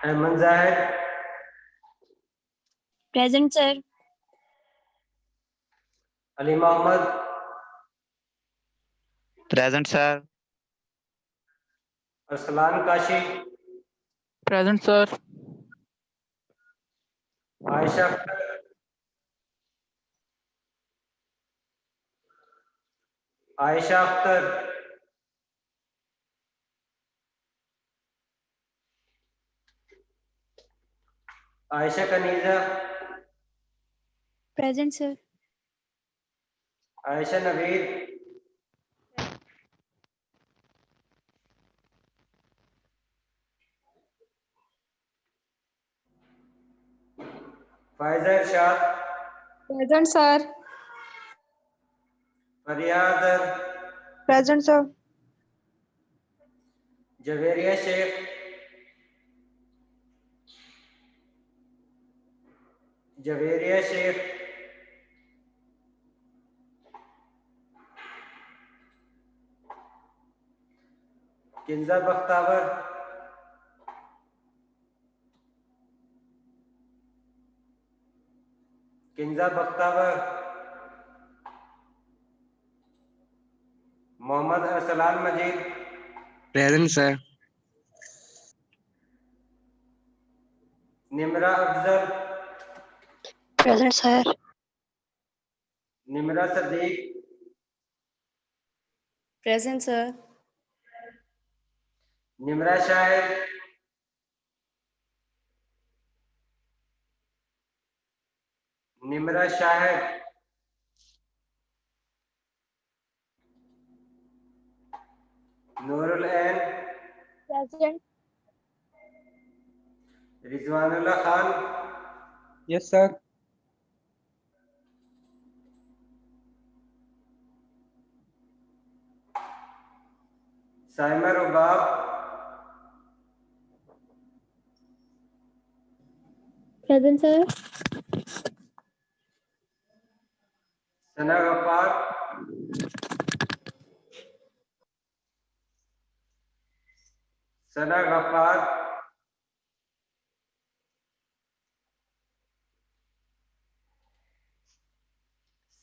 Ahmad Zahid, present sir. Ali Mohammad, present sir. Arsalan Kashi, present sir. Ayesha Akhtar, Ayesha Akhtar, Ayesha Kaneeza, present sir. Ayesha Naveed, Faiza Irshad, present sir. Faria Azhar, present sir. Javeria Sheikh, Javeria Sheikh, Kinza Bakhtawar, Kinza Bakhtawar, Mohammad Arsalan Majeed, present sir. Nimra Afzal, present sir. Nimra Sadiq, present sir. Nimra Shahid, Nimra Shahid, Noorul Ain, present. Rizwanullah Khan, yes sir. Saima Rubab, present sir. Sana Ghaffar, Sana Gaffar,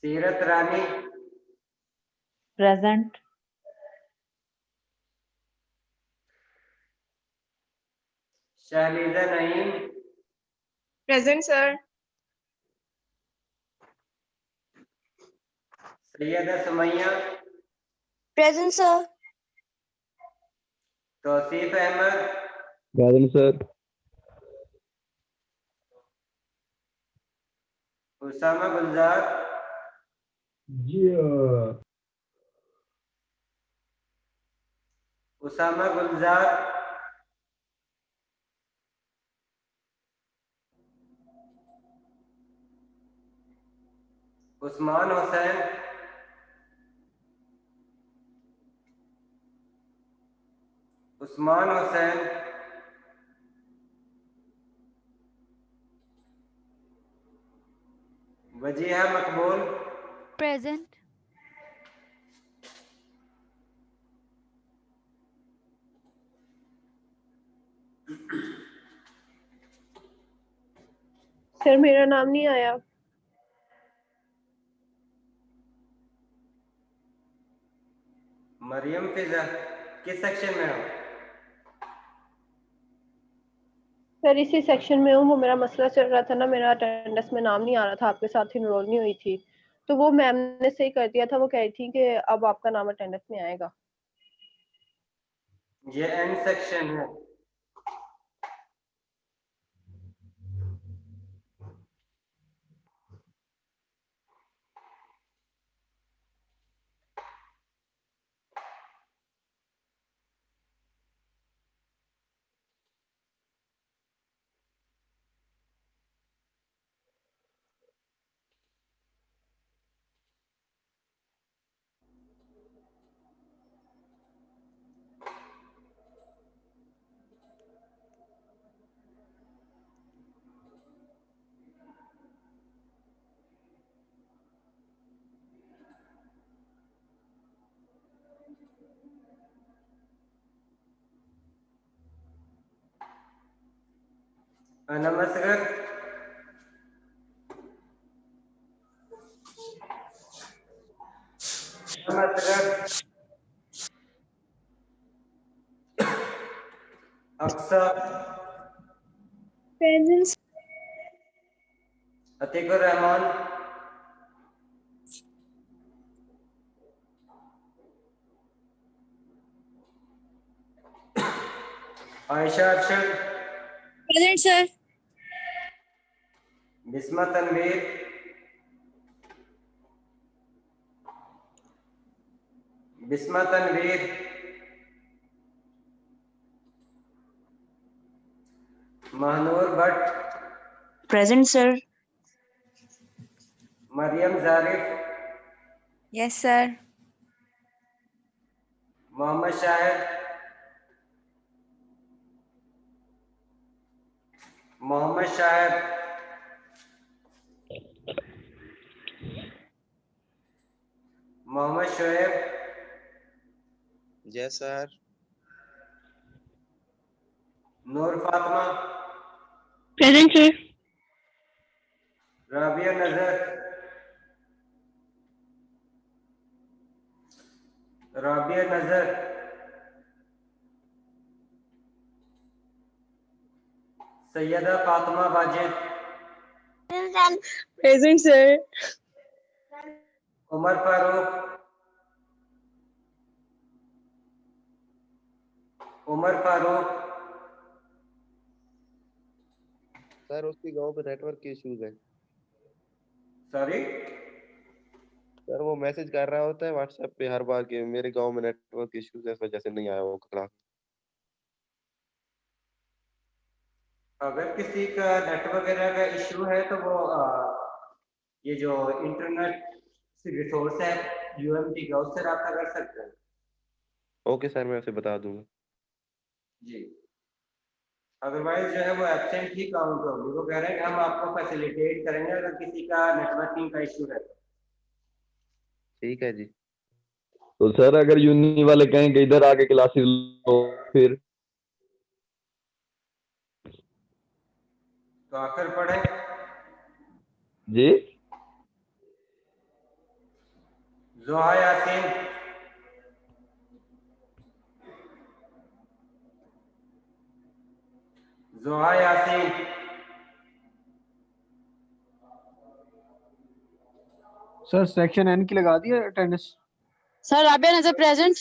सीरत Rani, present. Shahleeza Naeem, present sir. Syeda Sumaiya, present sir. Tauseef Ahmed, present sir. Usama Gulzar, जी Usama Gulzar, Usman Hussain, Usman Hussain, Wajiha Maqbool, present. Sir मेरा नाम नहीं आया। मरियम फिजा, किस section में हो? Sir इसी सेक्शन में हूँ। वो मेरा मसला चल रहा था ना, मेरा अटेंडेंस में नाम नहीं आ रहा था, आपके साथ इनरोल नहीं हुई थी, तो वो मैम ने सही कर दिया था। वो कह रही थी कि अब आपका नाम अटेंडेंस में आएगा। ये एन सेक्शन है। नमस्कार। नमस्कार। अक्सर। Present. Atiqur Rahman. Ayesha Arshad. Present, sir. Bisma Tanveer. Bisma Tanveer. Mahnoor Bhatt. Present, sir. Maryam Zarif. Yes, sir. Mohammad Shahid. Mohammad Shahid. Mohammad Shoaib. Yes, sir. नूर Fatima. Present, sir. Rabia Nazar. Rabia Nazar. Syeda Fatima Wajid. Present, sir. Umar Farooq. Umar Farooq. Sir उसकी गांव पे नेटवर्क के इश्यूज है। सॉरी। सर वो मैसेज कर रहा होता है व्हाट्सएप पे हर बार कि मेरे गांव में नेटवर्क इश्यूज है, इस वजह से नहीं आया वो क्लास। अगर किसी का नेट वगैरह का इशू है तो वो ये जो इंटरनेट रिसोर्स है यूएमटी का, उससे रब्ता कर सकते हैं। ओके सर, मैं उसे बता दूंगा। जी। अदरवाइज जो है वो एब्सेंट ही काउंट होगी। वो कह रहे हैं कि हम आपको फैसिलिटेट करेंगे अगर किसी का नेटवर्किंग का इशू है। ठीक है जी। तो सर अगर यूनी वाले कहें कि इधर आके क्लासेस लो फिर तो आकर पढ़े। जी। जोहा यासीन। जोहा यासीन। सर सेक्शन एन की लगा दी है attendance. Sir, Rabia Nazar present.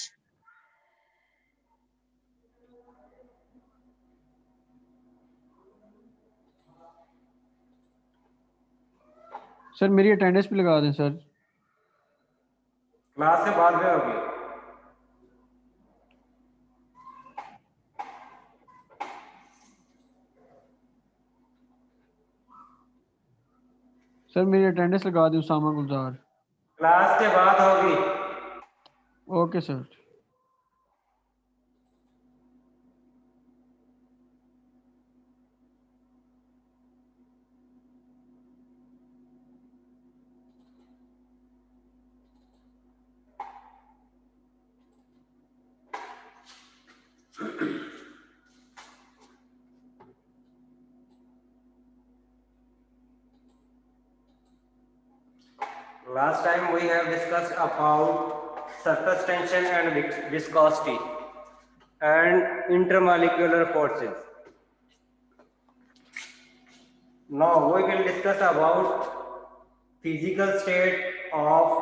Sir मेरी अटेंडेंस भी लगा दें सर। क्लास से बाद में होगी। सर मेरी अटेंडेंस लगा दें उसामा गुलजार। क्लास के बाद होगी। Okay sir. Last time we have discussed about surface tension and viscosity and intermolecular forces. Now we will discuss about physical state of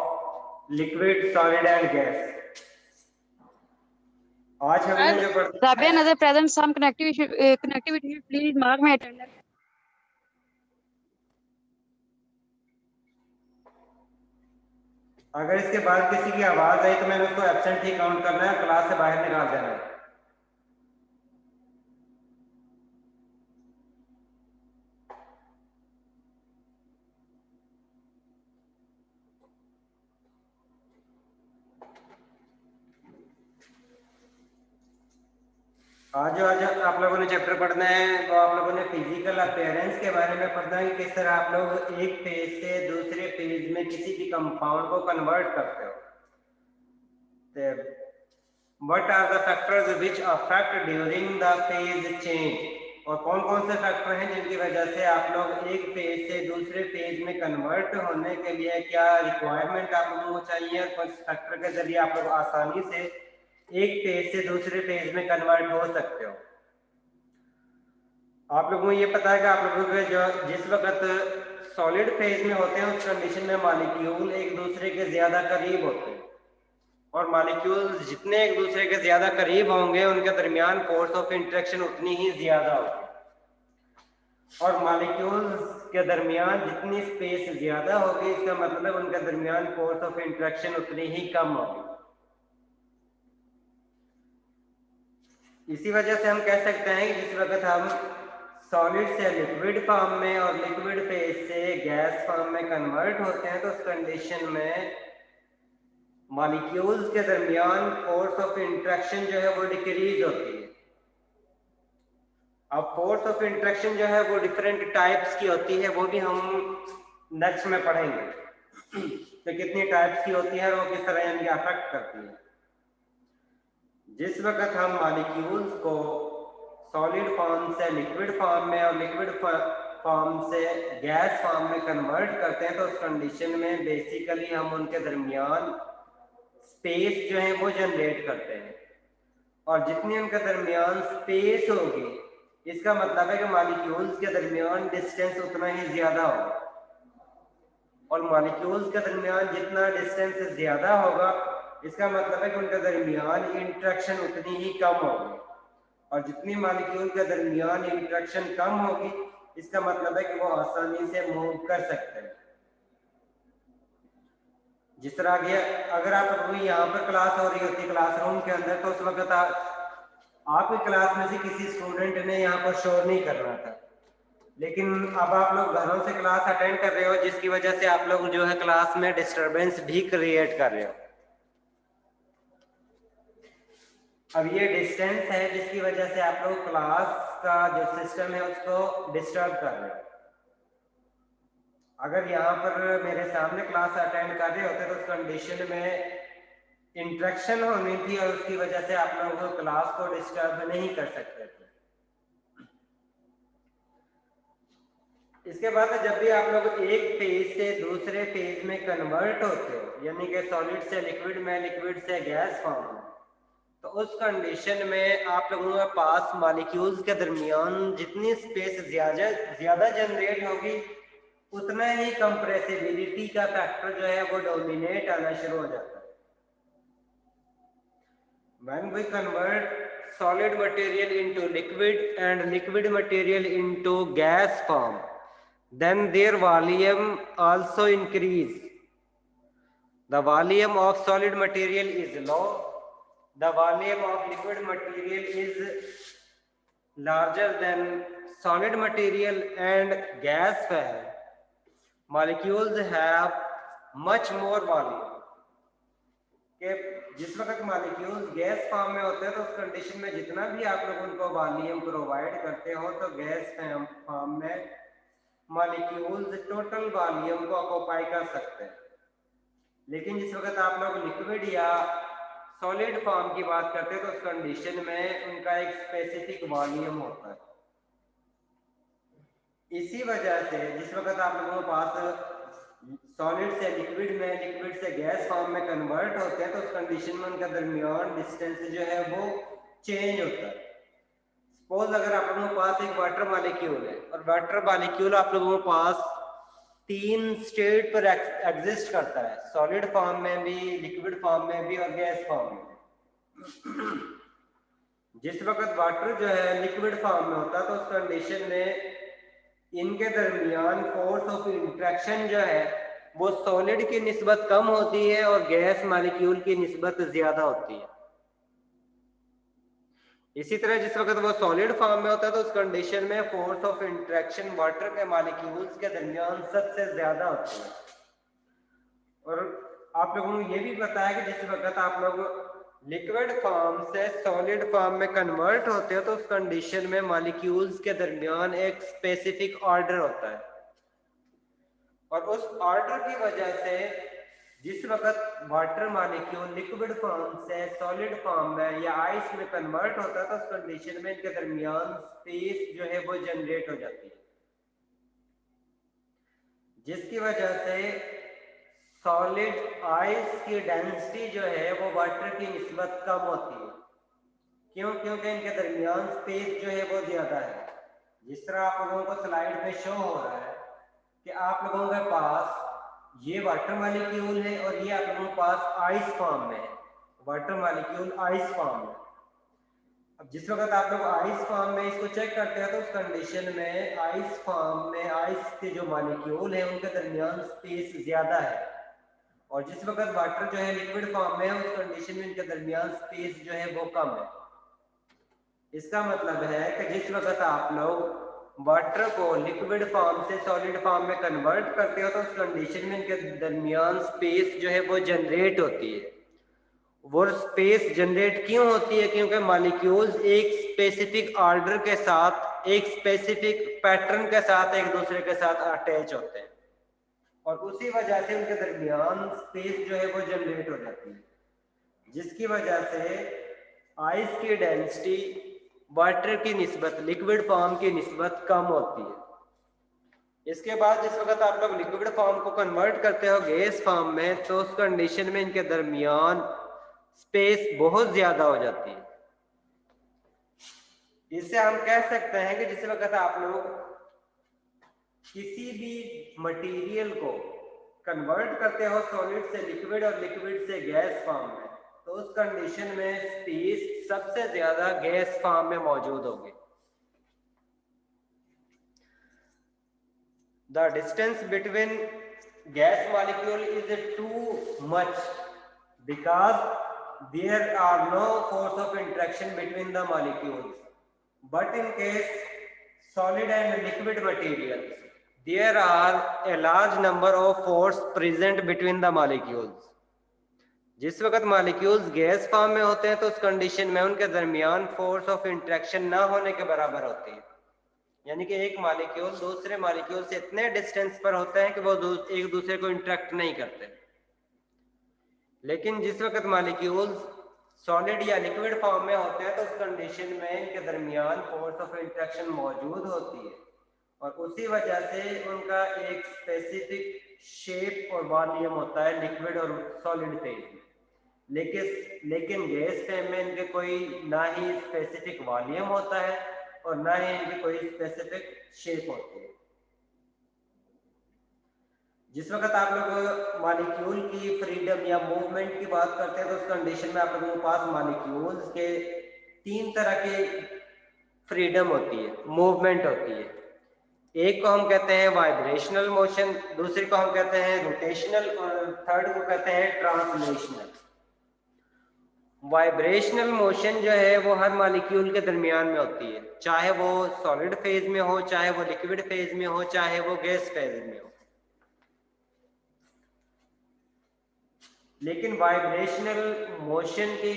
liquid, solid and gas. आज हमने जो पढ़ा Rabia Nazar present. Some connectivity. Please mark my attendance. अगर इसके बाद किसी की आवाज आई तो मैंने उसको एब्सेंट ही काउंट करना है, क्लास से बाहर निकाल देना है। आज आप लोगों ने चैप्टर पढ़ना है तो आप लोगों ने फिजिकल अपीयरेंस के बारे में पढ़ना है कि किस तरह आप लोग एक फेज से दूसरे फेज में किसी भी कंपाउंड को कन्वर्ट करते हो। What are the factors which affect during the phase change? और कौन कौन से फैक्टर हैं जिनकी वजह से आप लोग एक फेज से दूसरे फेज में कन्वर्ट होने के लिए क्या रिक्वायरमेंट आप लोगों को चाहिए, और कुछ फैक्टर के जरिए आप लोग आसानी से एक फेज से दूसरे फेज में कन्वर्ट हो सकते हो। आप लोगों को ये पता है कि आप लोगों के जो जिस वक्त सॉलिड फेज में होते हैं उस कंडीशन में मॉलिक्यूल एक दूसरे के ज्यादा करीब होते हैं, और मॉलिक्यूल्स जितने एक दूसरे के ज्यादा करीब होंगे उनके दरमियान फोर्स ऑफ इंटरेक्शन उतनी ही ज्यादा होगी, और मॉलिक्यूल्स के दरमियान जितनी स्पेस ज्यादा होगी इसका मतलब उनके दरमियान फोर्स ऑफ इंटरेक्शन उतनी ही कम होगी। इसी वजह से हम कह सकते हैं कि जिस वक्त हम सॉलिड से लिक्विड फॉर्म में और लिक्विड फेज से गैस फॉर्म में कन्वर्ट होते हैं तो उस कंडीशन में मॉलिक्यूल्स के दरमियान फोर्स ऑफ इंटरेक्शन जो है वो डिक्रीज होती है। अब फोर्स ऑफ इंटरेक्शन जो है वो डिफरेंट टाइप्स की होती है, वो भी हम नेक्स्ट में पढ़ेंगे तो कितनी टाइप्स की होती है और वो किस तरह इनकी अफेक्ट करती है। जिस वक्त हम मॉलिक्यूल्स को सॉलिड फॉर्म से लिक्विड फॉर्म में और लिक्विड फॉर्म से गैस फॉर्म में कन्वर्ट करते हैं तो उस कंडीशन में बेसिकली हम उनके दरमियान स्पेस जो है वो जनरेट करते हैं, और जितनी उनके दरमियान स्पेस होगी इसका मतलब है कि मॉलिक्यूल्स के दरमियान डिस्टेंस उतना ही ज्यादा होगा, और मॉलिक्यूल्स के दरमियान जितना डिस्टेंस ज्यादा होगा इसका मतलब है कि उनके दरमियान इंटरेक्शन उतनी ही कम होगी, और जितनी मॉलिक्यूल के दरमियान इंटरेक्शन कम होगी इसका मतलब है कि वो आसानी से मूव कर सकते हैं। जिस तरह कि अगर आप यहाँ पर क्लास हो रही होती क्लासरूम के अंदर तो उस वक्त आपकी क्लास में से किसी स्टूडेंट ने यहाँ पर शोर नहीं करना था, लेकिन अब आप लोग घरों से क्लास अटेंड कर रहे हो जिसकी वजह से आप लोग जो है क्लास में डिस्टरबेंस भी क्रिएट कर रहे हो। अब ये डिस्टेंस है जिसकी वजह से आप लोग क्लास का जो सिस्टम है उसको डिस्टर्ब कर रहे हो। अगर यहाँ पर मेरे सामने क्लास अटेंड कर रहे होते तो उस कंडीशन में इंटरेक्शन होनी थी और उसकी वजह से आप लोग क्लास को डिस्टर्ब नहीं कर सकते थे। इसके बाद जब भी आप लोग एक फेज से दूसरे फेज में कन्वर्ट होते हो यानी कि सॉलिड से लिक्विड में, लिक्विड से गैस फॉर्म में, तो उस कंडीशन में आप लोगों के पास मॉलिक्यूल्स के दरमियान जितनी स्पेस ज्यादा जनरेट होगी उतना ही कंप्रेसिबिलिटी का फैक्टर जो है वो डोमिनेट आना शुरू हो जाता है। When we convert solid material into liquid and liquid material into gas form, then their volume also increase. The volume of solid material is low. The volume of liquid material is larger than solid material, and gas form molecules have much more volume. कि जिस वक्त molecules gas form में होते हैं तो उस condition में जितना भी आप लोग उनको वॉल्यूम प्रोवाइड करते हो तो गैस फॉर्म में मॉलिक्यूल्स टोटल वॉल्यूम को ऑक्यूपाई कर सकते हैं। लेकिन जिस वक्त आप लोग लिक्विड या सॉलिड फॉर्म की बात करते हैं तो उस कंडीशन में उनका एक स्पेसिफिक वॉल्यूम होता है। इसी वजह से जिस वक्त आप लोगों के पास सॉलिड से लिक्विड में, लिक्विड से गैस फॉर्म में कन्वर्ट होते हैं तो उस कंडीशन में उनका दरमियान डिस्टेंस जो है वो चेंज होता है। सपोज अगर आप लोगों के पास एक वाटर मॉलिक्यूल है और वाटर मॉलिक्यूल आप लोगों के पास 3 स्टेट पर एग्जिस्ट करता है, सॉलिड फॉर्म में भी, लिक्विड फॉर्म में भी और गैस फॉर्म में। जिस वक्त वाटर जो है लिक्विड फॉर्म में होता है तो उस कंडीशन में इनके दरमियान फोर्स ऑफ इंटरेक्शन जो है वो सॉलिड की निस्बत कम होती है और गैस मॉलिक्यूल की निस्बत ज्यादा होती है। इसी तरह जिस वक्त वो सॉलिड फॉर्म में होता है तो उस कंडीशन में फोर्स ऑफ इंटरेक्शन वाटर के मॉलिक्यूल्स के दरमियान सबसे ज्यादा होती है। और आप लोगों को ये भी पता है कि जिस वक्त आप लोग लिक्विड फॉर्म से सॉलिड फॉर्म में कन्वर्ट होते हो तो उस कंडीशन में मॉलिक्यूल्स के दरमियान एक स्पेसिफिक ऑर्डर होता है, और उस ऑर्डर की वजह से जिस वक्त वाटर मॉलिक्यूल लिक्विड फॉर्म से सॉलिड फॉर्म में या आइस में कन्वर्ट होता है तो उस कंडीशन में इनके दरमियान स्पेस जो है वो जनरेट हो जाती है, जिसकी वजह से सॉलिड आइस की डेंसिटी जो है वो वाटर की निस्बत कम होती है। क्यों? क्योंकि इनके दरमियान स्पेस जो है वो ज्यादा है। जिस तरह आप लोगों को स्लाइड में शो हो रहा है कि आप लोगों के पास ये वाटर मॉलिक्यूल है और ये आप लोगों के पास आइस फॉर्म में है, वाटर मॉलिक्यूल आइस फॉर्म में। अब जिस वक्त आप लोग आइस फॉर्म में इसको चेक करते हैं तो उस कंडीशन में आइस फॉर्म में आइस के जो मॉलिक्यूल है उनके दरमियान स्पेस ज्यादा है, और जिस वक्त वाटर जो है लिक्विड फॉर्म में है उस कंडीशन में इनके दरमियान स्पेस जो है वो कम है। इसका मतलब है कि जिस वक्त आप लोग वाटर को लिक्विड फॉर्म से सॉलिड फॉर्म में कन्वर्ट करते हो तो उस कंडीशन में इनके दरमियान स्पेस जो है वो जनरेट होती है। वो स्पेस जनरेट क्यों होती है? क्योंकि मॉलिक्यूल्स एक स्पेसिफिक ऑर्डर के साथ, एक स्पेसिफिक पैटर्न के साथ एक दूसरे के साथ अटैच होते हैं, और उसी वजह से उनके दरमियान स्पेस जो है वो जनरेट हो जाती है, जिसकी वजह से आइस की डेंसिटी वाटर की निस्बत, लिक्विड फॉर्म की निस्बत कम होती है। इसके बाद जिस वक्त आप लोग लिक्विड फॉर्म को कन्वर्ट करते हो गैस फॉर्म में तो उस कंडीशन में इनके दरमियान स्पेस बहुत ज्यादा हो जाती है। इससे हम कह सकते हैं कि जिस वक्त आप लोग किसी भी मटेरियल को कन्वर्ट करते हो सॉलिड से लिक्विड और लिक्विड से गैस फॉर्म में, तो उस कंडीशन में स्पेस सबसे ज्यादा गैस फॉर्म में मौजूद होगी। The distance between gas molecule is too much because there are no force of interaction between the molecules, but in case solid and liquid materials there are a large number of force present between the molecules। जिस वक्त molecules gas form में होते हैं तो उस condition में उनके दरमियान फोर्स ऑफ इंटरेक्शन ना होने के बराबर होती है, यानी कि एक मॉलिक्यूल दूसरे मॉलिक्यूल से इतने डिस्टेंस पर होते हैं कि वो एक दूसरे को इंटरेक्ट नहीं करते। लेकिन जिस वक्त मॉलिक्यूल्स सॉलिड या लिक्विड फॉर्म में होते हैं तो उस कंडीशन में इनके दरमियान फोर्स ऑफ इंटरेक्शन मौजूद होती है, और उसी वजह से उनका एक स्पेसिफिक शेप और वॉल्यूम होता है लिक्विड और सॉलिड फेज में। लेकिन गैस फेज में इनके कोई ना ही स्पेसिफिक वॉल्यूम होता है और ना ही इनकी कोई स्पेसिफिक शेप होती है। जिस वक्त आप लोग मॉलिक्यूल की फ्रीडम या मूवमेंट की बात करते हैं तो उस कंडीशन में आप लोगों के पास मॉलिक्यूल्स के 3 तरह की फ्रीडम होती है, मूवमेंट होती है। एक को हम कहते हैं वाइब्रेशनल मोशन, दूसरे को हम कहते हैं रोटेशनल, और थर्ड को कहते हैं ट्रांसलेशनल। वाइब्रेशनल मोशन जो है वो हर मॉलिक्यूल के दरमियान में होती है, चाहे वो सॉलिड फेज में हो, चाहे वो लिक्विड फेज में हो, चाहे वो गैस फेज में हो। लेकिन वाइब्रेशनल मोशन की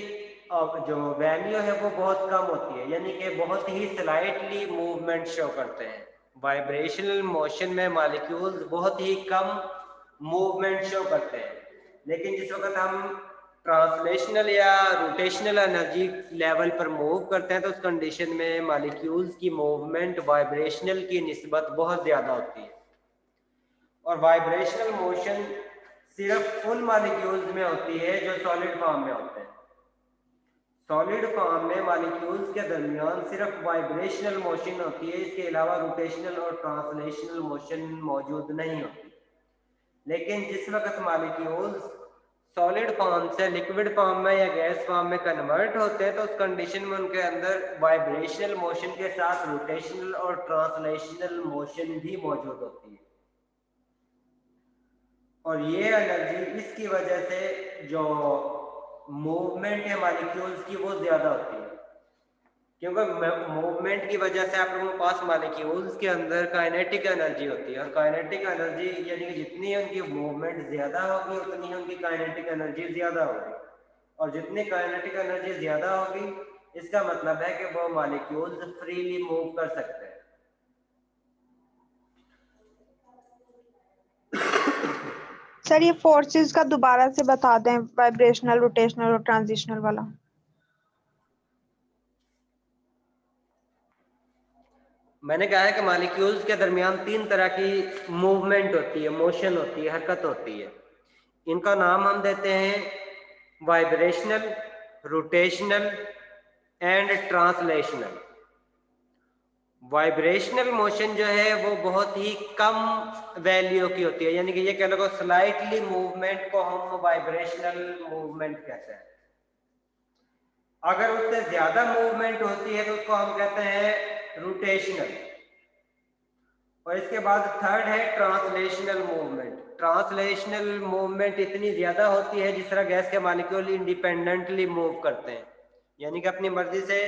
जो वैल्यू है वो बहुत कम होती है, यानी कि बहुत ही स्लाइटली मूवमेंट शो करते हैं। वाइब्रेशनल मोशन में मॉलिक्यूल्स बहुत ही कम मूवमेंट शो करते हैं। लेकिन जिस वक्त हम ट्रांसलेशनल या रोटेशनल एनर्जी लेवल पर मूव करते हैं तो उस कंडीशन में मॉलिक्यूल्स की मूवमेंट वाइब्रेशनल की निस्बत बहुत ज़्यादा होती है। और वाइब्रेशनल मोशन सिर्फ उन मॉलिक्यूल्स में होती है जो सॉलिड फॉर्म में होते हैं। सॉलिड फॉर्म में मॉलिक्यूल्स के दरमियान सिर्फ वाइब्रेशनल मोशन होती है, इसके अलावा रोटेशनल और ट्रांसलेशनल मोशन मौजूद नहीं होती। लेकिन जिस वक्त मॉलिक्यूल्स सॉलिड फॉर्म से लिक्विड फॉर्म में या गैस फॉर्म में कन्वर्ट होते हैं तो उस कंडीशन में उनके अंदर वाइब्रेशनल मोशन के साथ रोटेशनल और ट्रांसलेशनल मोशन भी मौजूद होती है। और ये एनर्जी इसकी वजह से जो मूवमेंट है मॉलिक्यूल्स की वो ज्यादा होती है, क्योंकि मूवमेंट की वजह से आप लोगों के पास मॉलिक्यूल्स के अंदर काइनेटिक एनर्जी होती है, और काइनेटिक एनर्जी यानी कि जितनी उनकी मूवमेंट ज्यादा होगी उतनी उनकी काइनेटिक एनर्जी ज्यादा होगी, और जितनी काइनेटिक एनर्जी ज्यादा होगी इसका मतलब है कि वो मॉलिक्यूल्स फ्रीली मूव कर सकते हैं। सर ये फोर्सेस का दोबारा से बता दें, वाइब्रेशनल, रोटेशनल और ट्रांजिशनल वाला। मैंने कहा है कि मॉलिक्यूल्स के दरमियान 3 तरह की मूवमेंट होती है, मोशन होती है, हरकत होती है। इनका नाम हम देते हैं vibrational, rotational and translational. Vibrational motion जो है वो बहुत ही कम वैल्यू की होती है, यानी कि ये कह लो स्लाइटली मूवमेंट को हम वाइब्रेशनल मूवमेंट कहते हैं। अगर उससे ज्यादा मूवमेंट होती है तो उसको हम कहते हैं रोटेशनल। और इसके बाद थर्ड है ट्रांसलेशनल मूवमेंट। ट्रांसलेशनल मूवमेंट इतनी ज्यादा होती है जिस तरह गैस के मॉलिक्यूल इंडिपेंडेंटली मूव करते हैं, यानी कि अपनी मर्जी से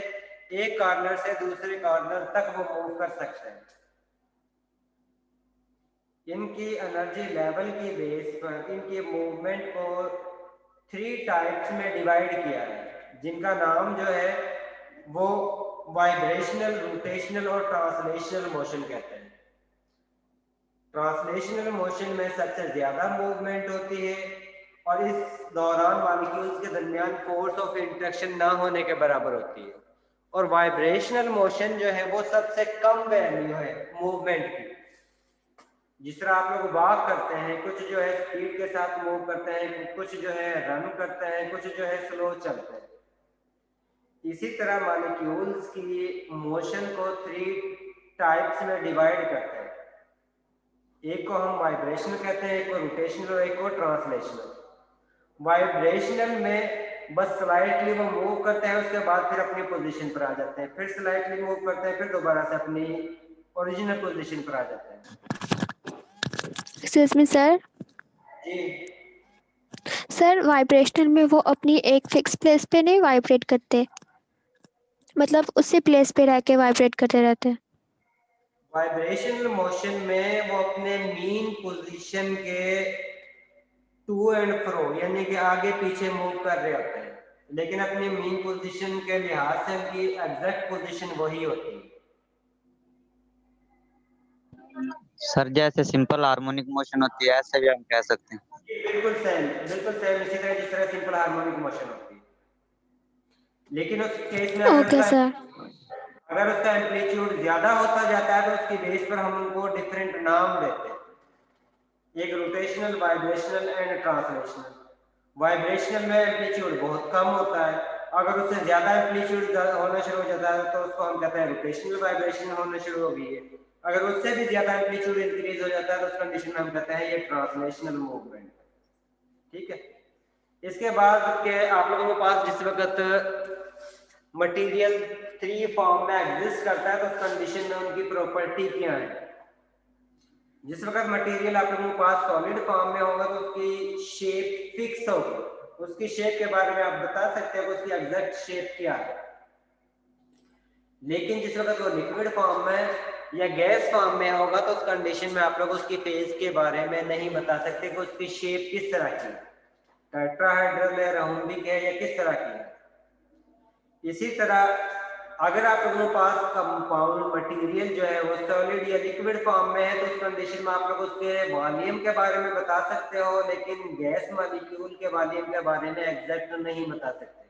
एक कॉर्नर से दूसरे कॉर्नर तक वो मूव कर सकते हैं। इनकी एनर्जी लेवल की बेस पर इनकी मूवमेंट को 3 टाइप्स में डिवाइड किया है, जिनका नाम जो है वो वाइब्रेशनल, रोटेशनल और ट्रांसलेशनल मोशन कहते हैं। ट्रांसलेशनल मोशन में सबसे ज्यादा मूवमेंट होती है और इस दौरान मॉलिक्यूल्स के दरमियान फोर्स ऑफ इंटरेक्शन ना होने के बराबर होती है। और वाइब्रेशनल मोशन जो है वो सबसे कम वैल्यू है मूवमेंट की। जिस तरह आप लोग वॉक करते हैं, कुछ जो है स्पीड के साथ मूव करते हैं, कुछ जो है रन करते हैं, कुछ जो है स्लो चलते हैं। इसी तरह मॉलिक्यूल्स की मोशन को 3 टाइप्स में डिवाइड करते हैं। एक को हम वाइब्रेशनल कहते हैं, एक को रोटेशनल और एक को ट्रांसलेशनल। वाइब्रेशनल में बस स्लाइटली वो मूव करते हैं, उसके बाद फिर अपनी पोजीशन पर आ जाते हैं, फिर स्लाइटली मूव करते हैं, फिर दोबारा से अपनी ओरिजिनल पोजीशन पर आ जाते हैं। Excuse me sir. जी सर वाइब्रेशनल में वो अपनी एक फिक्स प्लेस पे नहीं वाइब्रेट करते, मतलब उसी प्लेस पे रह के वाइब्रेट करते रहते हैं। वाइब्रेशनल मोशन में वो अपने मीन पोजीशन के टू एंड फ्रो यानी कि आगे पीछे मूव कर रहे होते हैं, लेकिन अपनी मीन पोजीशन के लिहाज से उनकी एग्जैक्ट पोजीशन वही होती है। सर जैसे सिंपल हार्मोनिक मोशन होती है ऐसे भी हम कह सकते हैं। बिल्कुल सेम इसी तरह जिस तरह सिंपल हार्मोनिक मोशन होती है। लेकिन उस केस में अगर उसका एम्पलीट्यूड ज्यादा होता जाता है तो उसकी बेस पर हम उनको डिफरेंट नाम देते हैं। एक rotational, vibrational and translational. Vibrational में एम्पलीट्यूड बहुत कम होता है, अगर उससे ज्यादा एम्पलीट्यूड होना शुरू हो जाता है तो उसको हम कहते हैं रोटेशनल वाइब्रेशन होना शुरू हो गई है। अगर उससे भी ज्यादा एम्पलीट्यूड इंक्रीज हो जाता है तो उस कंडीशन में हम कहते हैं ये ट्रांसलेशनल मूवमेंट। ठीक है। इसके बाद के आप लोगों के पास जिस वक्त मटेरियल 3 फॉर्म में एग्जिस्ट करता है तो उस कंडीशन में उनकी प्रॉपर्टी क्या है। जिस वक्त मटेरियल आप लोगों के पास सॉलिड फॉर्म में होगा तो उसकी शेप फिक्स होगी, उसकी शेप के बारे में आप बता सकते हैं कि उसकी एग्जैक्ट शेप क्या है। लेकिन जिस वक्त वो लिक्विड फॉर्म में या गैस फॉर्म में होगा तो उस कंडीशन में आप लोग उसकी फेज के बारे में नहीं बता सकते कि उसकी शेप किस तरह की, टेट्राहेड्रल है, राउंडिक है या किस तरह की है। इसी तरह अगर आप लोगों के पास कंपाउंड मटेरियल जो है वो सॉलिड या लिक्विड फॉर्म में है तो उस कंडीशन में आप लोग उसके वॉल्यूम के बारे में बता सकते हो, लेकिन गैस मॉलिक्यूल के वॉल्यूम के बारे में एग्जैक्ट नहीं बता सकते,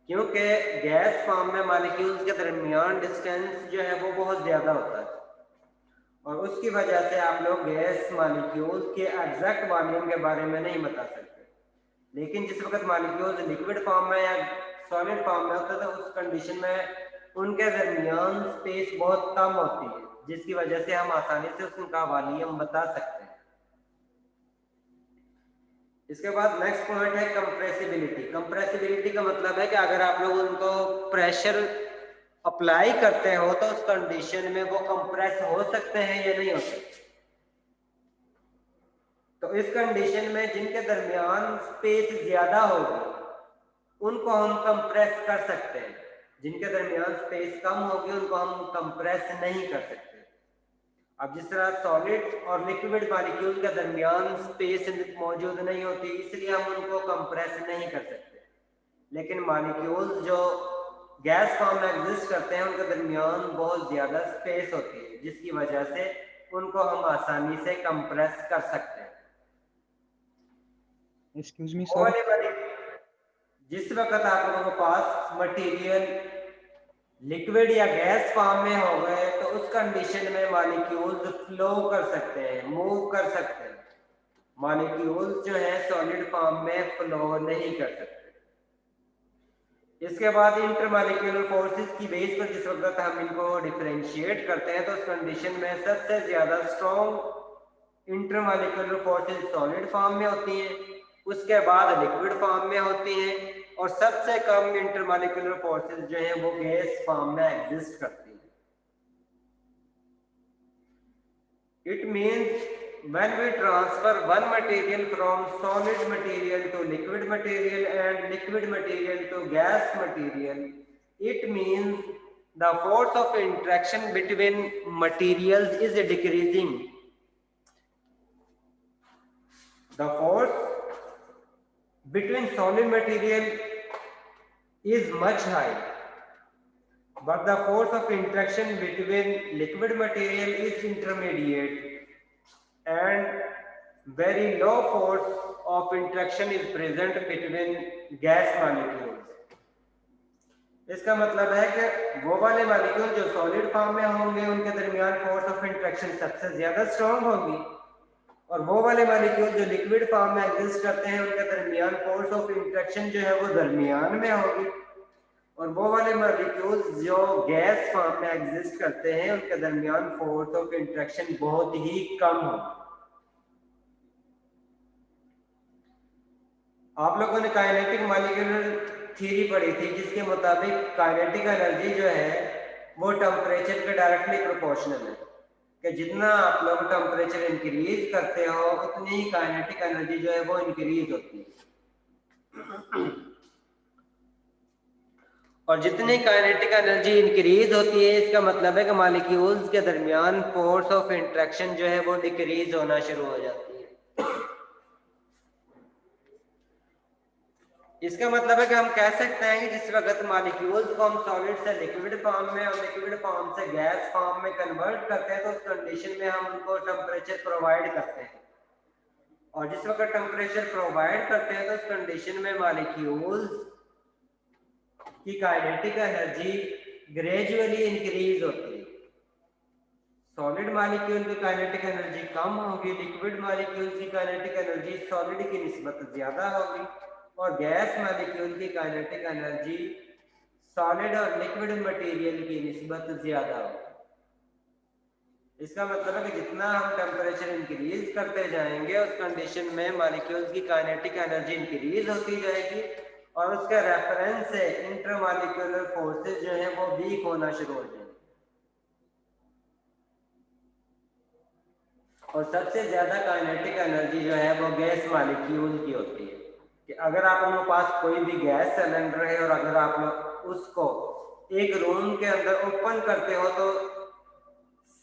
क्योंकि गैस फॉर्म में मॉलिक्यूल्स के दरमियान डिस्टेंस जो है वो बहुत ज्यादा होता है और उसकी वजह से आप लोग गैस मॉलिक्यूल के एग्जैक्ट वॉल्यूम के बारे में नहीं बता सकते। लेकिन जिस वक्त मॉलिक्यूल्स लिक्विड फॉर्म में या सॉलिड फॉर्म में होता है तो उस कंडीशन में उनके दरमियान स्पेस बहुत कम होती है, जिसकी वजह से हम आसानी से उनका वॉल्यूम बता सकते हैं। इसके बाद नेक्स्ट पॉइंट है कंप्रेसिबिलिटी। कंप्रेसिबिलिटी का मतलब है कि अगर आप लोग उनको प्रेशर अप्लाई करते हो तो उस कंडीशन में वो कंप्रेस हो सकते हैं या नहीं हो सकते। तो इस कंडीशन में जिनके दरमियान स्पेस ज्यादा होगी उनको हम कंप्रेस कर सकते हैं, जिनके दरमियान स्पेस कम होगी उनको हम कंप्रेस नहीं कर सकते। अब जिस तरह सॉलिड और लिक्विड मॉलिक्यूल के दरमियान स्पेस मौजूद नहीं होती इसलिए हम उनको कंप्रेस नहीं कर सकते, लेकिन मॉलिक्यूल्स जो गैस फॉर्म में एग्जिस्ट करते हैं उनके दरमियान बहुत ज्यादा स्पेस होती है, जिसकी वजह से उनको हम आसानी से कंप्रेस कर सकते हैं। एक्सक्यूज मी वो सर। वाले जिस वक्त आप लोगों के पास मटेरियल लिक्विड या गैस फॉर्म में हो गए तो उस कंडीशन में मॉलिक्यूल्स फ्लो कर सकते हैं, मूव कर सकते हैं। मॉलिक्यूल्स जो है सॉलिड फॉर्म में फ्लो नहीं कर सकते। इसके बाद इंटरमॉलिक्यूलर फोर्सेस की बेस पर जिस वक्त हम इनको डिफरेंशिएट करते हैं तो उस कंडीशन में सबसे ज्यादा strong intermolecular forces solid form में होती हैं, उसके बाद लिक्विड फॉर्म में होती हैं, और सबसे कम इंटरमॉलिक्यूलर फोर्सेस जो हैं वो गैस फॉर्म में एग्जिस्ट करती हैं। It means when we transfer one material from solid material to liquid material and liquid material to gas material, it means the force of interaction between materials is decreasing. The force between solid material is much high, but the force of interaction between liquid material is intermediate, and very low force of interaction is present between gas molecules. इसका मतलब है कि वो वाले molecule जो solid form में होंगे उनके दरमियान फोर्स ऑफ इंटरेक्शन सबसे ज्यादा स्ट्रॉन्ग होगी, और वो वाले मॉलिक्यूल जो लिक्विड फॉर्म में एग्जिस्ट करते हैं उनके दरमियान फोर्स ऑफ इंटरेक्शन जो है वो दरमियान में होगी, और वो वाले मॉलिक्यूल्स जो गैस फॉर्म में एग्जिस्ट करते हैं उनके दरमियान फोर्स ऑफ इंटरेक्शन बहुत ही कम होगी। आप लोगों ने काइनेटिक मॉलिक्यूलर थ्योरी पढ़ी थी जिसके मुताबिक काइनेटिक एनर्जी जो है वो टेम्परेचर के डायरेक्टली प्रोपोर्शनल है, कि जितना आप लोग टेम्परेचर इंक्रीज करते हो उतनी ही काइनेटिक एनर्जी जो है वो इंक्रीज होती है, और जितनी काइनेटिक एनर्जी इंक्रीज होती है इसका मतलब है कि मॉलिक्यूल्स के दरमियान फोर्स ऑफ इंटरेक्शन जो है वो डिक्रीज होना शुरू हो जाती है। इसका मतलब है कि हम कह सकते हैं कि जिस वक्त मॉलिक्यूल्स को हम सॉलिड से लिक्विड फॉर्म में और लिक्विड फॉर्म से गैस फॉर्म में कन्वर्ट करते हैं तो उस कंडीशन में हम उनको टेम्परेचर प्रोवाइड करते हैं, और जिस वक्त टेम्परेचर प्रोवाइड करते हैं तो उस कंडीशन में मॉलिक्यूल्स की काइनेटिक एनर्जी ग्रेजुअली इंक्रीज होती है। सॉलिड मॉलिक्यूल की काइनेटिक एनर्जी कम होगी, लिक्विड मॉलिक्यूल की काइनेटिक एनर्जी सॉलिड की निस्बत ज्यादा होगी, और गैस मॉलिक्यूल की काइनेटिक एनर्जी सॉलिड और लिक्विड मटेरियल की निस्बत ज्यादा होगी। इसका मतलब है कि जितना हम टेम्परेचर इंक्रीज करते जाएंगे उस कंडीशन में मॉलिक्यूल्स की काइनेटिक एनर्जी इंक्रीज होती जाएगी, और उसके रेफरेंस से इंटरमॉलिक्यूलर फोर्सेस जो है वो वीक होना शुरू हो जाएंगे। और सबसे ज्यादा काइनेटिक एनर्जी जो है वो गैस मॉलिक्यूल की होती है, कि अगर आप लोगों के पास कोई भी गैस सिलेंडर है और अगर आप लोग उसको एक रूम के अंदर ओपन करते हो तो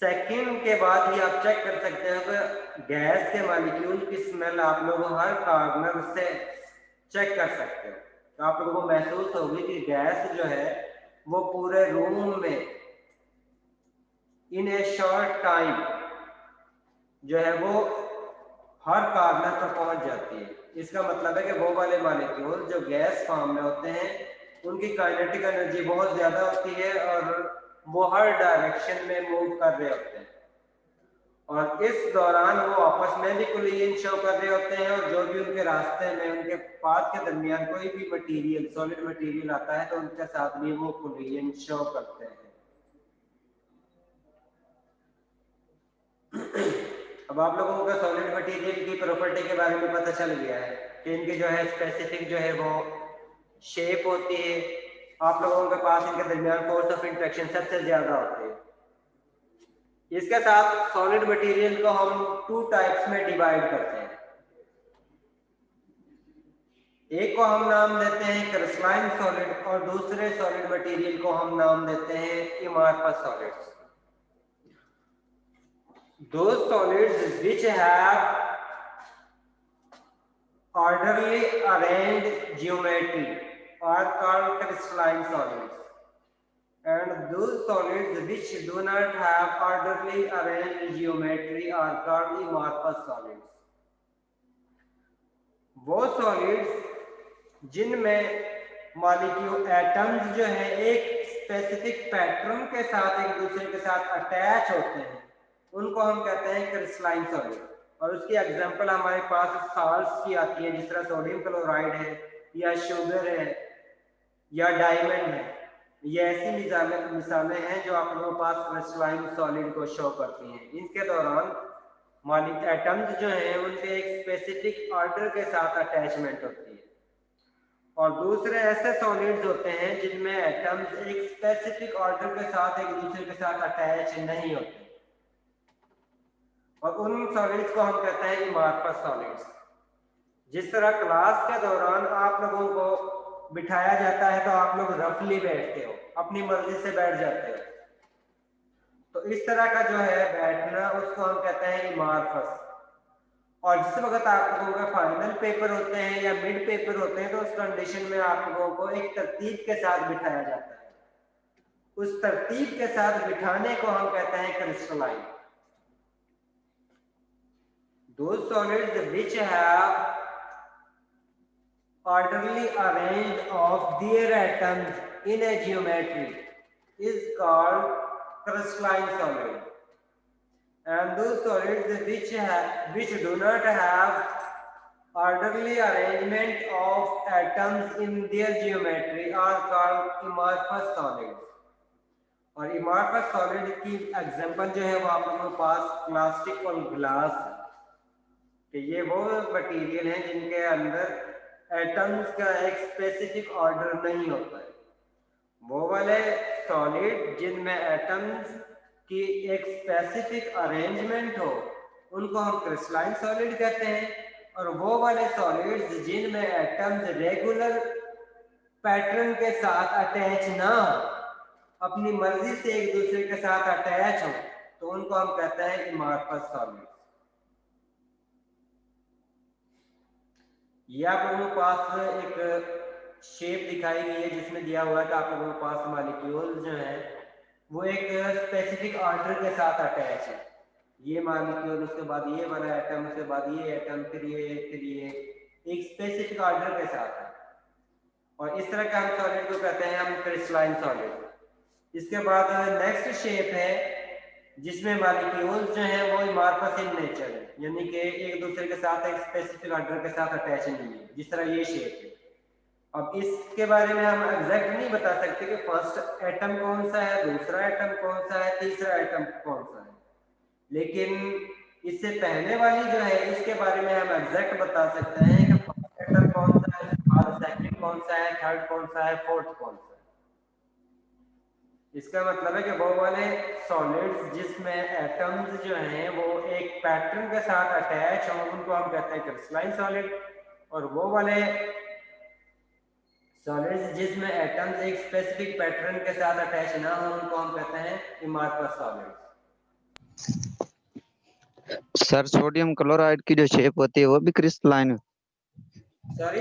सेकंड के बाद ही आप चेक कर सकते हो कि गैस के मॉलिक्यूल की स्मेल आप लोग हर कॉर्नर से चेक कर सकते हो। तो आप लोगों को महसूस होगी कि गैस जो है वो पूरे रूम में इन ए शॉर्ट टाइम जो है वो हर कॉर्नर पर पहुंच जाती है। इसका मतलब है कि वो वाले मॉलिक्यूल जो गैस फॉर्म में होते हैं उनकी काइनेटिक एनर्जी बहुत ज्यादा होती है और वो हर डायरेक्शन में मूव कर रहे होते हैं, और इस दौरान वो आपस में भी कोलिजन शो कर रहे होते हैं, और जो भी उनके रास्ते में उनके पाथ के दरमियान कोई भी मटेरियल सॉलिड मटेरियल आता है तो उनके साथ भी वो कोलिजन शो करते हैं। अब आप लोगों को सॉलिड मटेरियल की प्रॉपर्टी के बारे में पता चल गया है कि इनकी जो है स्पेसिफिक जो है वो शेप होती है, आप लोगों के पास इनके दरमियान फोर्स ऑफ इंटरेक्शन सबसे ज्यादा होते हैं। इसके साथ सॉलिड मटेरियल को हम टू टाइप्स में डिवाइड करते हैं। एक को हम नाम देते हैं क्रिस्टलाइन सॉलिड और दूसरे सॉलिड मटेरियल को हम नाम देते हैं amorphous solids. Those solids which have orderly arranged geometry are called crystalline solids, and those solids which do not have orderly arranged geometry are called amorphous solids. वो solids जिनमें molecule atoms जो है एक स्पेसिफिक पैटर्न के साथ एक दूसरे के साथ अटैच होते हैं, उनको हम कहते हैं क्रिस्टलाइन सॉलिड। और उसकी एग्जांपल हमारे पास साल्ट्स की आती है, जिस तरह सोडियम क्लोराइड है या शुगर है या डायमंड है। ये ऐसी मिसालें हैं जो आप लोगों के पास क्रिस्टलाइन सॉलिड को शो करती हैं। इनके दौरान मॉलिक्यूल एटम्स जो हैं उनके एक स्पेसिफिक ऑर्डर के साथ अटैचमेंट होती है, और दूसरे ऐसे सॉलिड्स होते हैं जिनमें एटम्स एक स्पेसिफिक ऑर्डर के साथ एक दूसरे के साथ अटैच नहीं होते, और उन सॉलिड्स को हम कहते हैं अमॉर्फस सॉलिड्स। जिस तरह क्लास के दौरान आप लोगों को बिठाया जाता है तो आप लोग रफली बैठते हो, अपनी मर्जी से बैठ जाते हो, तो इस तरह का जो है बैठना उसको हम कहते हैं अमॉर्फस। और जिस वक्त आप लोगों का फाइनल पेपर होते हैं या मिड पेपर होते हैं तो उस कंडीशन में आप लोगों को एक तरतीब के साथ बिठाया जाता है। उस तरतीब के साथ बिठाने को हम कहते हैं crystalline. Those solids which have orderly arranged of their atoms in a geometry is called crystalline solid, and those solids which do not have orderly arrangement of atoms in their geometry are called amorphous solids। और amorphous solid की example जो है वो आप लोगों के पास plastic और glass है कि ये वो मटेरियल हैं जिनके अंदर एटम्स का एक स्पेसिफिक ऑर्डर नहीं होता है। वो वाले सॉलिड जिनमें एटम्स की एक स्पेसिफिक अरेंजमेंट हो उनको हम क्रिस्टलाइन सॉलिड कहते हैं, और वो वाले सॉलिड्स जिनमें एटम्स रेगुलर पैटर्न के साथ अटैच ना हो, अपनी मर्जी से एक दूसरे के साथ अटैच हो, तो उनको हम कहते हैं अमॉर्फस सॉलिड। ये आप लोगों के पास एक शेप दिखाई गई है जिसमें दिया हुआ है कि आप लोगों के पास मॉलिक्यूल जो है वो एक स्पेसिफिक ऑर्डर के साथ अटैच है। ये मॉलिक्यूल, उसके बाद ये वाला एटम, उसके बाद ये एटम, फिर ये एक स्पेसिफिक ऑर्डर के साथ है, और इस तरह का हम सॉलिड को कहते हैं हम क्रिस्टलाइन सॉलिड। इसके बाद नेक्स्ट शेप है जिसमें मॉलिक्यूल्स जो हैं वो अमॉर्फस इन नेचर है, यानी कि एक दूसरे के साथ एक स्पेसिफिक ऑर्डर के साथ अटैच नहीं है, जिस तरह ये शेप है। अब इसके बारे में हम एग्जैक्ट नहीं बता सकते कि फर्स्ट एटम कौन सा है, दूसरा एटम कौन सा है, तीसरा एटम कौन सा है, लेकिन इससे पहले वाली जो है इसके बारे में हम एग्जैक्ट बता सकते हैं कि फर्स्ट एटम कौन सा है, सेकंड कौन सा है, थर्ड कौन सा है, फोर्थ कौन सा है। इसका मतलब है कि वो वाले सॉलिड्स जिसमें एटम्स जो हैं वो एक पैटर्न के साथ अटैच हों उनको हम कहते हैं क्रिस्टलाइन सॉलिड, और वो वाले सॉलिड्स जिसमें एटम्स एक स्पेसिफिक पैटर्न के साथ अटैच ना हो उनको हम कहते हैं amorphous solid. Sir sodium chloride की जो शेप होती है वो भी crystalline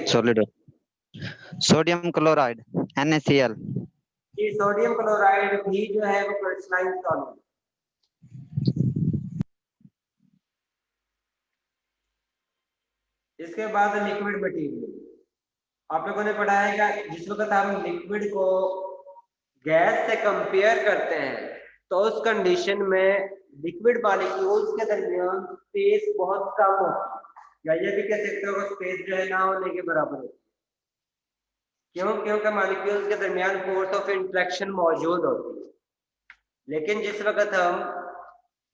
solid? Sodium chloride NaCl, ये सोडियम क्लोराइड भी जो है वो क्रिस्टलाइन सॉलिड। इसके बाद लिक्विड मटेरियल आप लोगों ने पढ़ा है कि जिस वक्त हम लिक्विड को गैस से कंपेयर करते हैं तो उस कंडीशन में लिक्विड मॉलिक्यूल्स के दरमियान स्पेस बहुत कम होती है, या ये भी कह सकते हो कि स्पेस जो है ना होने के बराबर होती है। क्यों? क्योंकि मॉलिक्यूल्स के दरमियान फोर्स ऑफ इंटरेक्शन मौजूद होती है, लेकिन जिस वक्त हम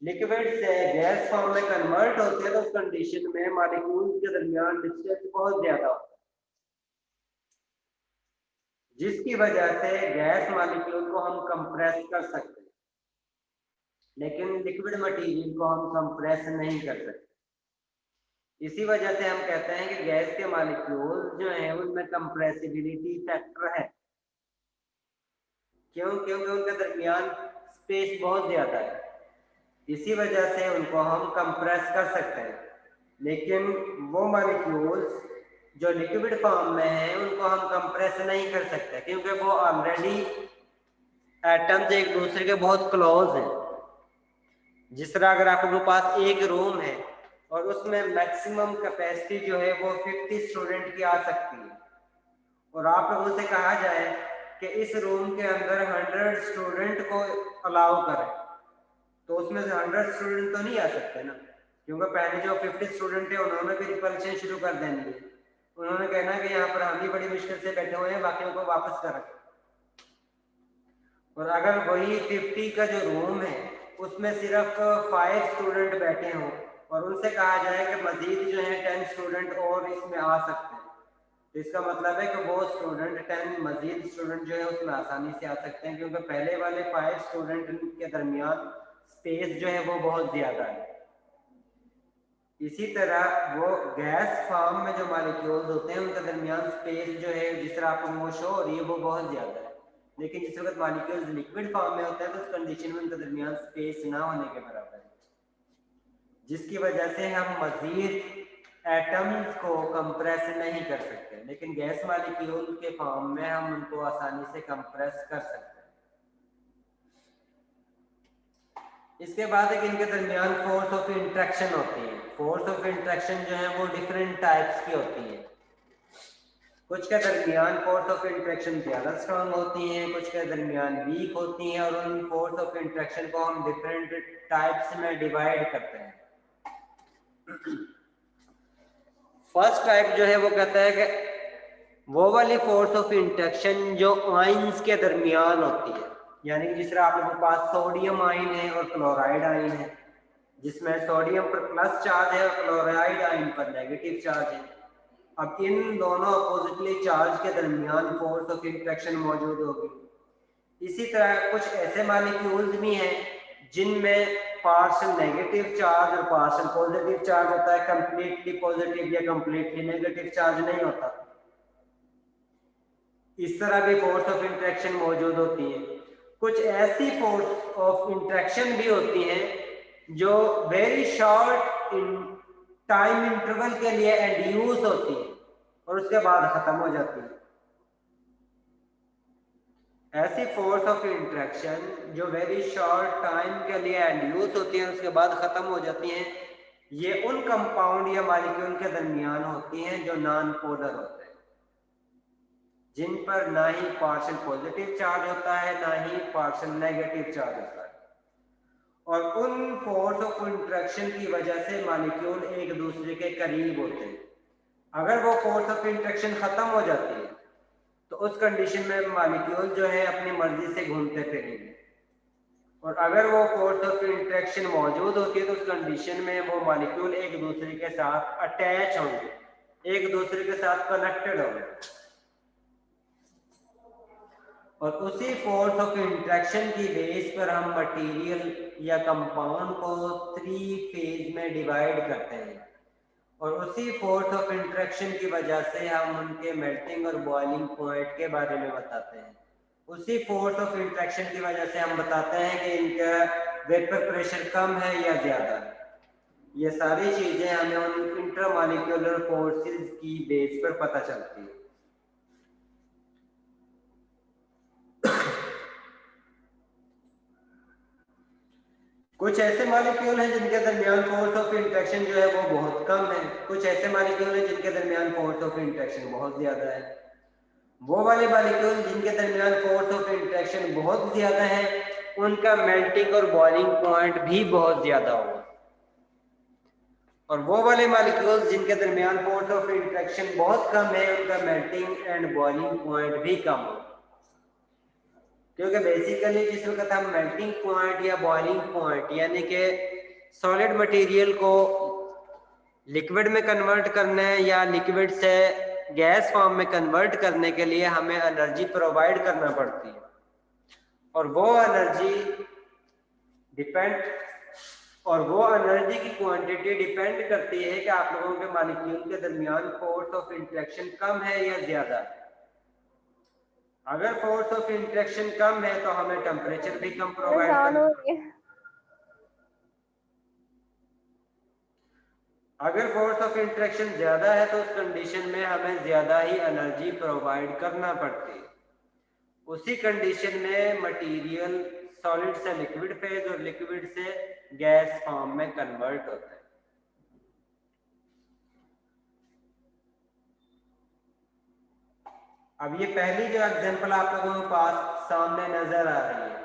लिक्विड से गैस फॉर्म में कन्वर्ट होते हैं तो उस कंडीशन में मॉलिक्यूल्स के दरमियान डिस्टेंस बहुत ज्यादा होता है, जिसकी वजह से गैस मॉलिक्यूल को हम कंप्रेस कर सकते हैं, लेकिन लिक्विड मटेरियल को हम कंप्रेस नहीं कर सकते। इसी वजह से हम कहते हैं कि गैस के मॉलिक्यूल जो हैं उनमें कंप्रेसिबिलिटी फैक्टर है। क्यों? क्योंकि उनके दरमियान स्पेस बहुत ज्यादा है, इसी वजह से उनको हम कंप्रेस कर सकते हैं, लेकिन वो मॉलिक्यूल्स जो लिक्विड फॉर्म में हैं उनको हम कंप्रेस नहीं कर सकते, क्योंकि वो ऑलरेडी एटम्स एक दूसरे के बहुत क्लोज हैं। जिस तरह अगर आपके पास एक रूम है और उसमें मैक्सिमम कैपेसिटी जो है वो 50 स्टूडेंट की आ सकती है, और आप लोगों से कहा जाए कि इस रूम के अंदर 100 स्टूडेंट को अलाउ करें, तो उसमें से 100 स्टूडेंट तो नहीं आ सकते ना, क्योंकि पहले जो 50 स्टूडेंट है उन्होंने भी रिपल्शन शुरू कर देनी है। उन्होंने कहना कि यहाँ पर हम ही बड़ी मुश्किल से बैठे हुए हैं, बाकियों को वापस करें। और अगर वही 50 का जो रूम है उसमें सिर्फ 5 स्टूडेंट बैठे हों और उनसे कहा जाए कि मजीद जो है 10 स्टूडेंट और इसमें आ सकते हैं, तो इसका मतलब है कि वो स्टूडेंट 10 मजीद स्टूडेंट जो है उसमें आसानी से आ सकते हैं, क्योंकि पहले वाले 5 स्टूडेंट के दरमियान स्पेस जो है वो बहुत ज़्यादा है। इसी तरह वो गैस फॉर्म में जो मॉलिक्यूल्स होते हैं उनके दरमियान स्पेस जो है जिस तरह आपको वो शो हो रही है वो बहुत ज़्यादा है, लेकिन जिस वक्त मॉलिक्यूल्स लिक्विड फॉर्म में होते हैं तो उस कंडीशन में उनके दरमियान स्पेस ना होने के बराबर है, जिसकी वजह से हम मजीद एटम्स को कंप्रेस नहीं कर सकते, लेकिन गैस मॉलिक्यूल के फॉर्म में हम उनको आसानी से कंप्रेस कर सकते हैं। इसके बाद एक इनके दरमियान फोर्स ऑफ इंट्रैक्शन होती है। फोर्स ऑफ इंट्रैक्शन जो है वो डिफरेंट टाइप्स की होती है। कुछ के दरमियान फोर्स ऑफ इंट्रैक्शन ज़्यादा स्ट्रांग होती हैं, कुछ के दरमियान वीक होती हैं, और उन फोर्स ऑफ इंट्रैक्शन को हम डिफरेंट टाइप्स में डिवाइड करते हैं। फर्स्ट टाइप जो है वो कहता है कि वो वाली फोर्स ऑफ इंट्रैक्शन जो आयंस के दरमियान होती है, यानी कि जिस तरह आप लोगों के पास सोडियम आयन है और क्लोराइड आयन है, जिसमें सोडियम पर प्लस चार्ज है और क्लोराइड आयन पर नेगेटिव चार्ज है। अब इन दोनों अपोजिटली चार्ज के दरमियान फोर्स ऑफ इंट्रैक्शन मौजूद होगी। इसी तरह कुछ ऐसे मॉलिक्यूल्स भी हैं जिनमें पार्शियल नेगेटिव चार्ज और पार्शियल पॉजिटिव चार्ज होता है, कंप्लीटली पॉजिटिव या कंप्लीटली नेगेटिव चार्ज नहीं होता। इस तरह भी फोर्स ऑफ इंट्रैक्शन मौजूद होती है। कुछ ऐसी फोर्स ऑफ इंट्रैक्शन भी होती हैं जो वेरी शॉर्ट टाइम इंटरवल के लिए इंड्यूस होती है और उसके बाद खत्म हो जाती है। ऐसी फोर्स ऑफ इंट्रैक्शन जो वेरी शॉर्ट टाइम के लिए इंड्यूस होती है उसके बाद खत्म हो जाती हैं, ये उन कंपाउंड या मॉलिक्यूल के दरमियान होती हैं जो नॉन पोलर होते हैं, जिन पर ना ही पार्शियल पॉजिटिव चार्ज होता है ना ही पार्शियल नेगेटिव चार्ज होता है। और उन फोर्स ऑफ इंट्रैक्शन की वजह से मॉलिक्यूल एक दूसरे के करीब होते हैं। अगर वो फोर्स ऑफ इंट्रैक्शन खत्म हो जाती है तो उस कंडीशन में मॉलिक्यूल जो है अपनी मर्जी से घूमते फिरेंगे, और अगर वो फोर्स ऑफ इंट्रैक्शन मौजूद होती है तो उस कंडीशन में वो मॉलिक्यूल एक दूसरे के साथ अटैच होंगे, एक दूसरे के साथ कनेक्टेड होंगे। और उसी फोर्स ऑफ इंट्रैक्शन की बेस पर हम मटेरियल या कंपाउंड को 3 फेज में डिवाइड करते हैं, और उसी फोर्स ऑफ इंट्रैक्शन की वजह से हम उनके मेल्टिंग और बॉइलिंग पॉइंट के बारे में बताते हैं। उसी फोर्स ऑफ इंट्रैक्शन की वजह से हम बताते हैं कि इनका वेपर प्रेशर कम है या ज़्यादा। ये सारी चीज़ें हमें उन इंटरमॉलिक्यूलर फोर्सेस की बेस पर पता चलती है। कुछ ऐसे मॉलिक्यूल हैं जिनके दरमियान फोर्स ऑफ इंट्रैक्शन जो है वो बहुत कम है, कुछ ऐसे मॉलिक्यूल हैं जिनके दरमियान फोर्स ऑफ इंट्रैक्शन बहुत ज़्यादा है। वो वाले मॉलिक्यूल जिनके दरमियान फोर्स ऑफ इंट्रैक्शन बहुत ज़्यादा है उनका मेल्टिंग और बॉइलिंग पॉइंट भी बहुत ज़्यादा होगा, और वो वाले मॉलिक्यूल्स जिनके दरमियान फोर्स ऑफ इंट्रैक्शन बहुत कम है उनका मेल्टिंग एंड बॉइलिंग पॉइंट भी कम होगा। क्योंकि बेसिकली जिस वक्त हम मेल्टिंग पॉइंट या बॉइलिंग पॉइंट यानी कि सॉलिड मटेरियल को लिक्विड में कन्वर्ट करना है या लिक्विड से गैस फॉर्म में कन्वर्ट करने के लिए हमें एनर्जी प्रोवाइड करना पड़ती है, और वो एनर्जी की क्वांटिटी डिपेंड करती है कि आप लोगों के मॉलिक्यूल के दरमियान फोर्स ऑफ इंट्रैक्शन कम है या ज्यादा है। अगर फोर्स ऑफ इंट्रैक्शन कम है तो हमें टेम्परेचर भी कम प्रोवाइड करना है। अगर फोर्स ऑफ इंट्रैक्शन ज्यादा है तो उस कंडीशन में हमें ज्यादा ही एनर्जी प्रोवाइड करना पड़ती है। उसी कंडीशन में मटेरियल सॉलिड से लिक्विड फेज और लिक्विड से गैस फॉर्म में कन्वर्ट होता है। अब ये पहली जो एग्जांपल आप लोगों के पास सामने नजर आ रही है,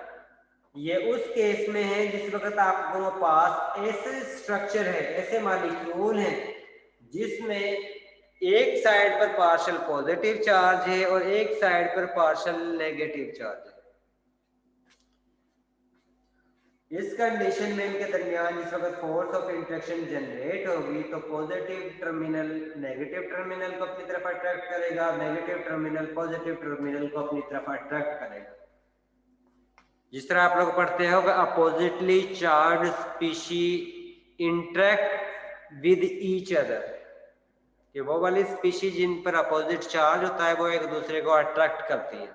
ये उस केस में है जिस वक्त आप लोगों के पास ऐसे स्ट्रक्चर है, ऐसे मॉलिक्यूल है जिसमें एक साइड पर पार्शियल पॉजिटिव चार्ज है और एक साइड पर पार्शियल नेगेटिव चार्ज है। इस कंडीशन में इनके दरमियान जिस वक्त फोर्स ऑफ इंट्रैक्शन जनरेट होगी तो पॉजिटिव टर्मिनल नेगेटिव टर्मिनल को अपनी तरफ अट्रैक्ट करेगा, नेगेटिव टर्मिनल पॉजिटिव टर्मिनल को अपनी तरफ अट्रैक्ट करेगा। जिस तरह आप लोग पढ़ते हो oppositely charge species interact with each other, कि वो वाली स्पीशी जिन पर अपोजिट चार्ज होता है वो एक दूसरे को अट्रैक्ट करती है।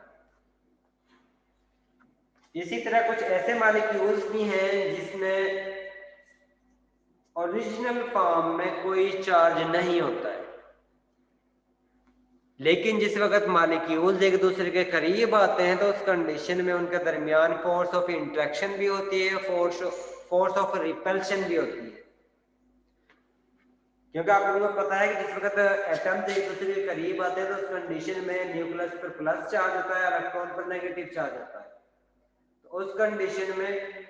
इसी तरह कुछ ऐसे मॉलिक्यूल्स भी हैं जिसमें ओरिजिनल फॉर्म में कोई चार्ज नहीं होता है, लेकिन जिस वक्त मॉलिक्यूल्स एक दूसरे के करीब आते हैं तो उस कंडीशन में उनके दरमियान फोर्स ऑफ इंट्रैक्शन भी होती है, फोर्स ऑफ रिपल्शन भी होती है। क्योंकि आप लोगों को पता है कि जिस वक्त एटम्स एक दूसरे के करीब आते हैं तो उस कंडीशन में न्यूक्लियस पर प्लस चार्ज होता है, इलेक्ट्रॉन पर नेगेटिव चार्ज होता है। तो उस कंडीशन में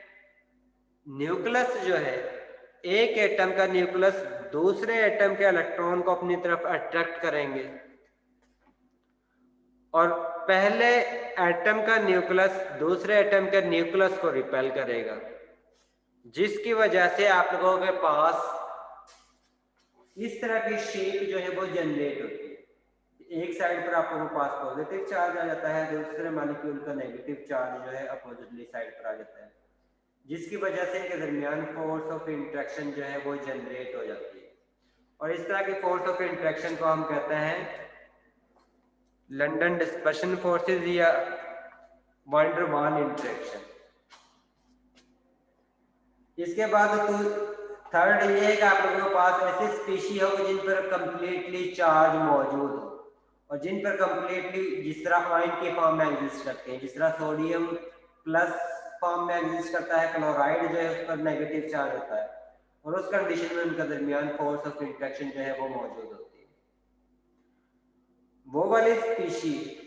न्यूक्लियस जो है, एक एटम का न्यूक्लियस दूसरे एटम के इलेक्ट्रॉन को अपनी तरफ अट्रैक्ट करेंगे और पहले एटम का न्यूक्लियस दूसरे एटम के न्यूक्लियस को रिपेल करेगा, जिसकी वजह से आप लोगों के पास इस तरह की शेप जो है वो जनरेट होती है। एक साइड पर आप लोगों के पास पॉजिटिव चार्ज आ जाता है, दूसरे मॉलिक्यूल का नेगेटिव चार्ज जो है अपोजिटली साइड पर आ जाता है, जिसकी वजह से इनके दरमियान फोर्स ऑफ इंट्रैक्शन जो है वो जनरेट हो जाती है। और इस तरह की फोर्स ऑफ इंट्रैक्शन को हम कहते हैं लंदन डिस्पर्शन फोर्सेस या वैन डर वाल इंट्रैक्शन। इसके बाद तो थर्ड ये है कि आप लोगों के पास ऐसे स्पीशी हो जिन पर कंप्लीटली चार्ज मौजूद हो और जिन पर कंप्लीटली जिस तरह आयन के फॉर्म में एग्जिस्ट करते हैं, जिस तरह सोडियम प्लस फॉर्म में एग्जिस्ट करता है, क्लोराइड जो है उस पर नेगेटिव चार्ज होता है और उस कंडीशन में उनका दरमियान फोर्स ऑफ इंट्रैक्शन जो है वो मौजूद होती है। वो वाली स्पीशी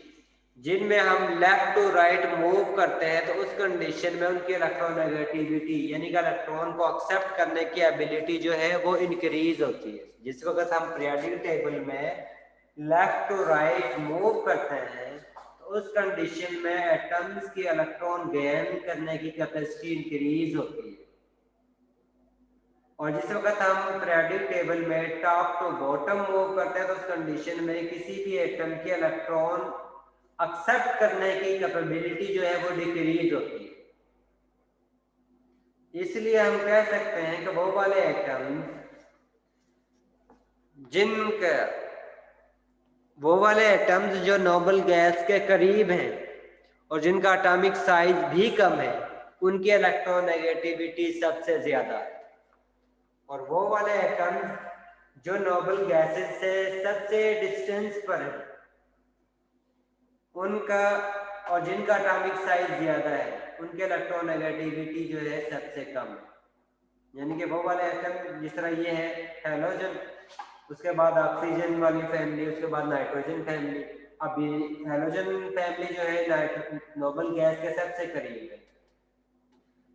जिनमें हम लेफ्ट टू राइट मूव करते हैं तो उस कंडीशन में उनकी इलेक्ट्रोनेगेटिविटी यानी कि इलेक्ट्रॉन को एक्सेप्ट करने की एबिलिटी जो है वो इंक्रीज होती है। जिस वक्त हम पीरियोडिक टेबल में लेफ्ट टू राइट मूव करते हैं तो उस कंडीशन में एटम्स की इलेक्ट्रॉन गेन करने की कैपेसिटी इंक्रीज होती है। और जिस वक्त हम पीरियोडिक टेबल में टॉप टू बॉटम मूव करते हैं तो उस कंडीशन में किसी भी एटम के इलेक्ट्रॉन एक्सेप्ट करने की कैपेबिलिटी जो है वो डिक्रीज होती है। इसलिए हम कह सकते हैं कि वो वाले एटम जो नोबल गैस के करीब हैं और जिनका एटॉमिक साइज भी कम है उनकी इलेक्ट्रोनेगेटिविटी सबसे ज्यादा है। और वो वाले एटम जो नोबल गैसेस से सबसे डिस्टेंस पर है उनका और जिनका एटॉमिक साइज ज्यादा है उनके इलेक्ट्रोनेगेटिविटी जो है सबसे कम है। यानी कि वो वाले एटम जिस तरह ये है हैलोजन, उसके बाद ऑक्सीजन वाली फैमिली, उसके बाद नाइट्रोजन फैमिली। अब ये हैलोजन फैमिली जो है नोबल गैस के सबसे करीब है,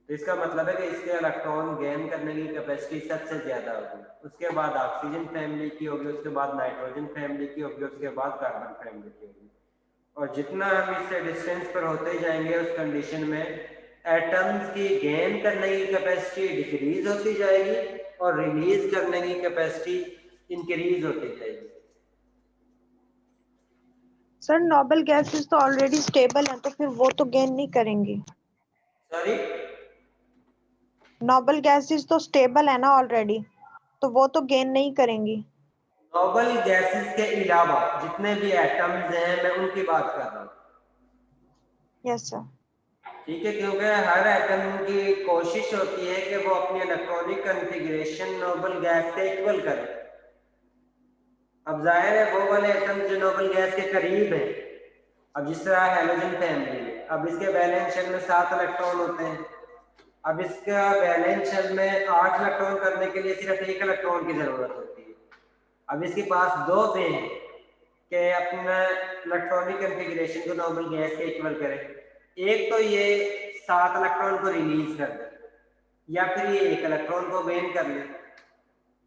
तो इसका मतलब है कि इसके इलेक्ट्रॉन गेन करने की कैपेसिटी सबसे ज्यादा होगी। उसके बाद ऑक्सीजन फैमिली की होगी, उसके बाद नाइट्रोजन फैमिली की होगी, उसके बाद कार्बन फैमिली की होगी। और जितना हम इससे डिस्टेंस पर होते जाएंगे उस कंडीशन में एटम्स की गेन करने की कैपेसिटी डिक्रीज होती जाएगी और रिलीज करने की कैपेसिटी इंक्रीज होती जाएगी। सर नोबल गैसेस तो ऑलरेडी स्टेबल हैं तो फिर वो तो गेन नहीं करेंगी। सॉरी, नोबल गैसेस तो स्टेबल है ना ऑलरेडी, तो वो तो गेन नहीं करेंगी। नोबल गैसेस के अलावा जितने भी एटम्स हैं मैं उनकी बात कर रहा हूँ। Yes sir. ठीक है, क्योंकि हर एटम की कोशिश होती है कि वो अपनी इलेक्ट्रॉनिक कॉन्फ़िगरेशन नोबल गैस के इक्वल करे। अब जाहिर है वो वाले एटम जो नोबल गैस के करीब हैं, अब जिस तरह हैलोजन फैमिली है, अब इसके वैलेंस शेल में 7 इलेक्ट्रॉन होते हैं। अब इसका वैलेंस शेल में 8 इलेक्ट्रॉन करने के लिए सिर्फ 1 इलेक्ट्रॉन की जरूरत होती है। अब इसके पास 2 पे हैं कि अपना इलेक्ट्रॉनिक कॉन्फ़िगरेशन को नॉर्मल गैस के इक्वल करें। एक तो ये 7 इलेक्ट्रॉन को रिलीज कर दे या फिर ये 1 इलेक्ट्रॉन को गेन कर ले।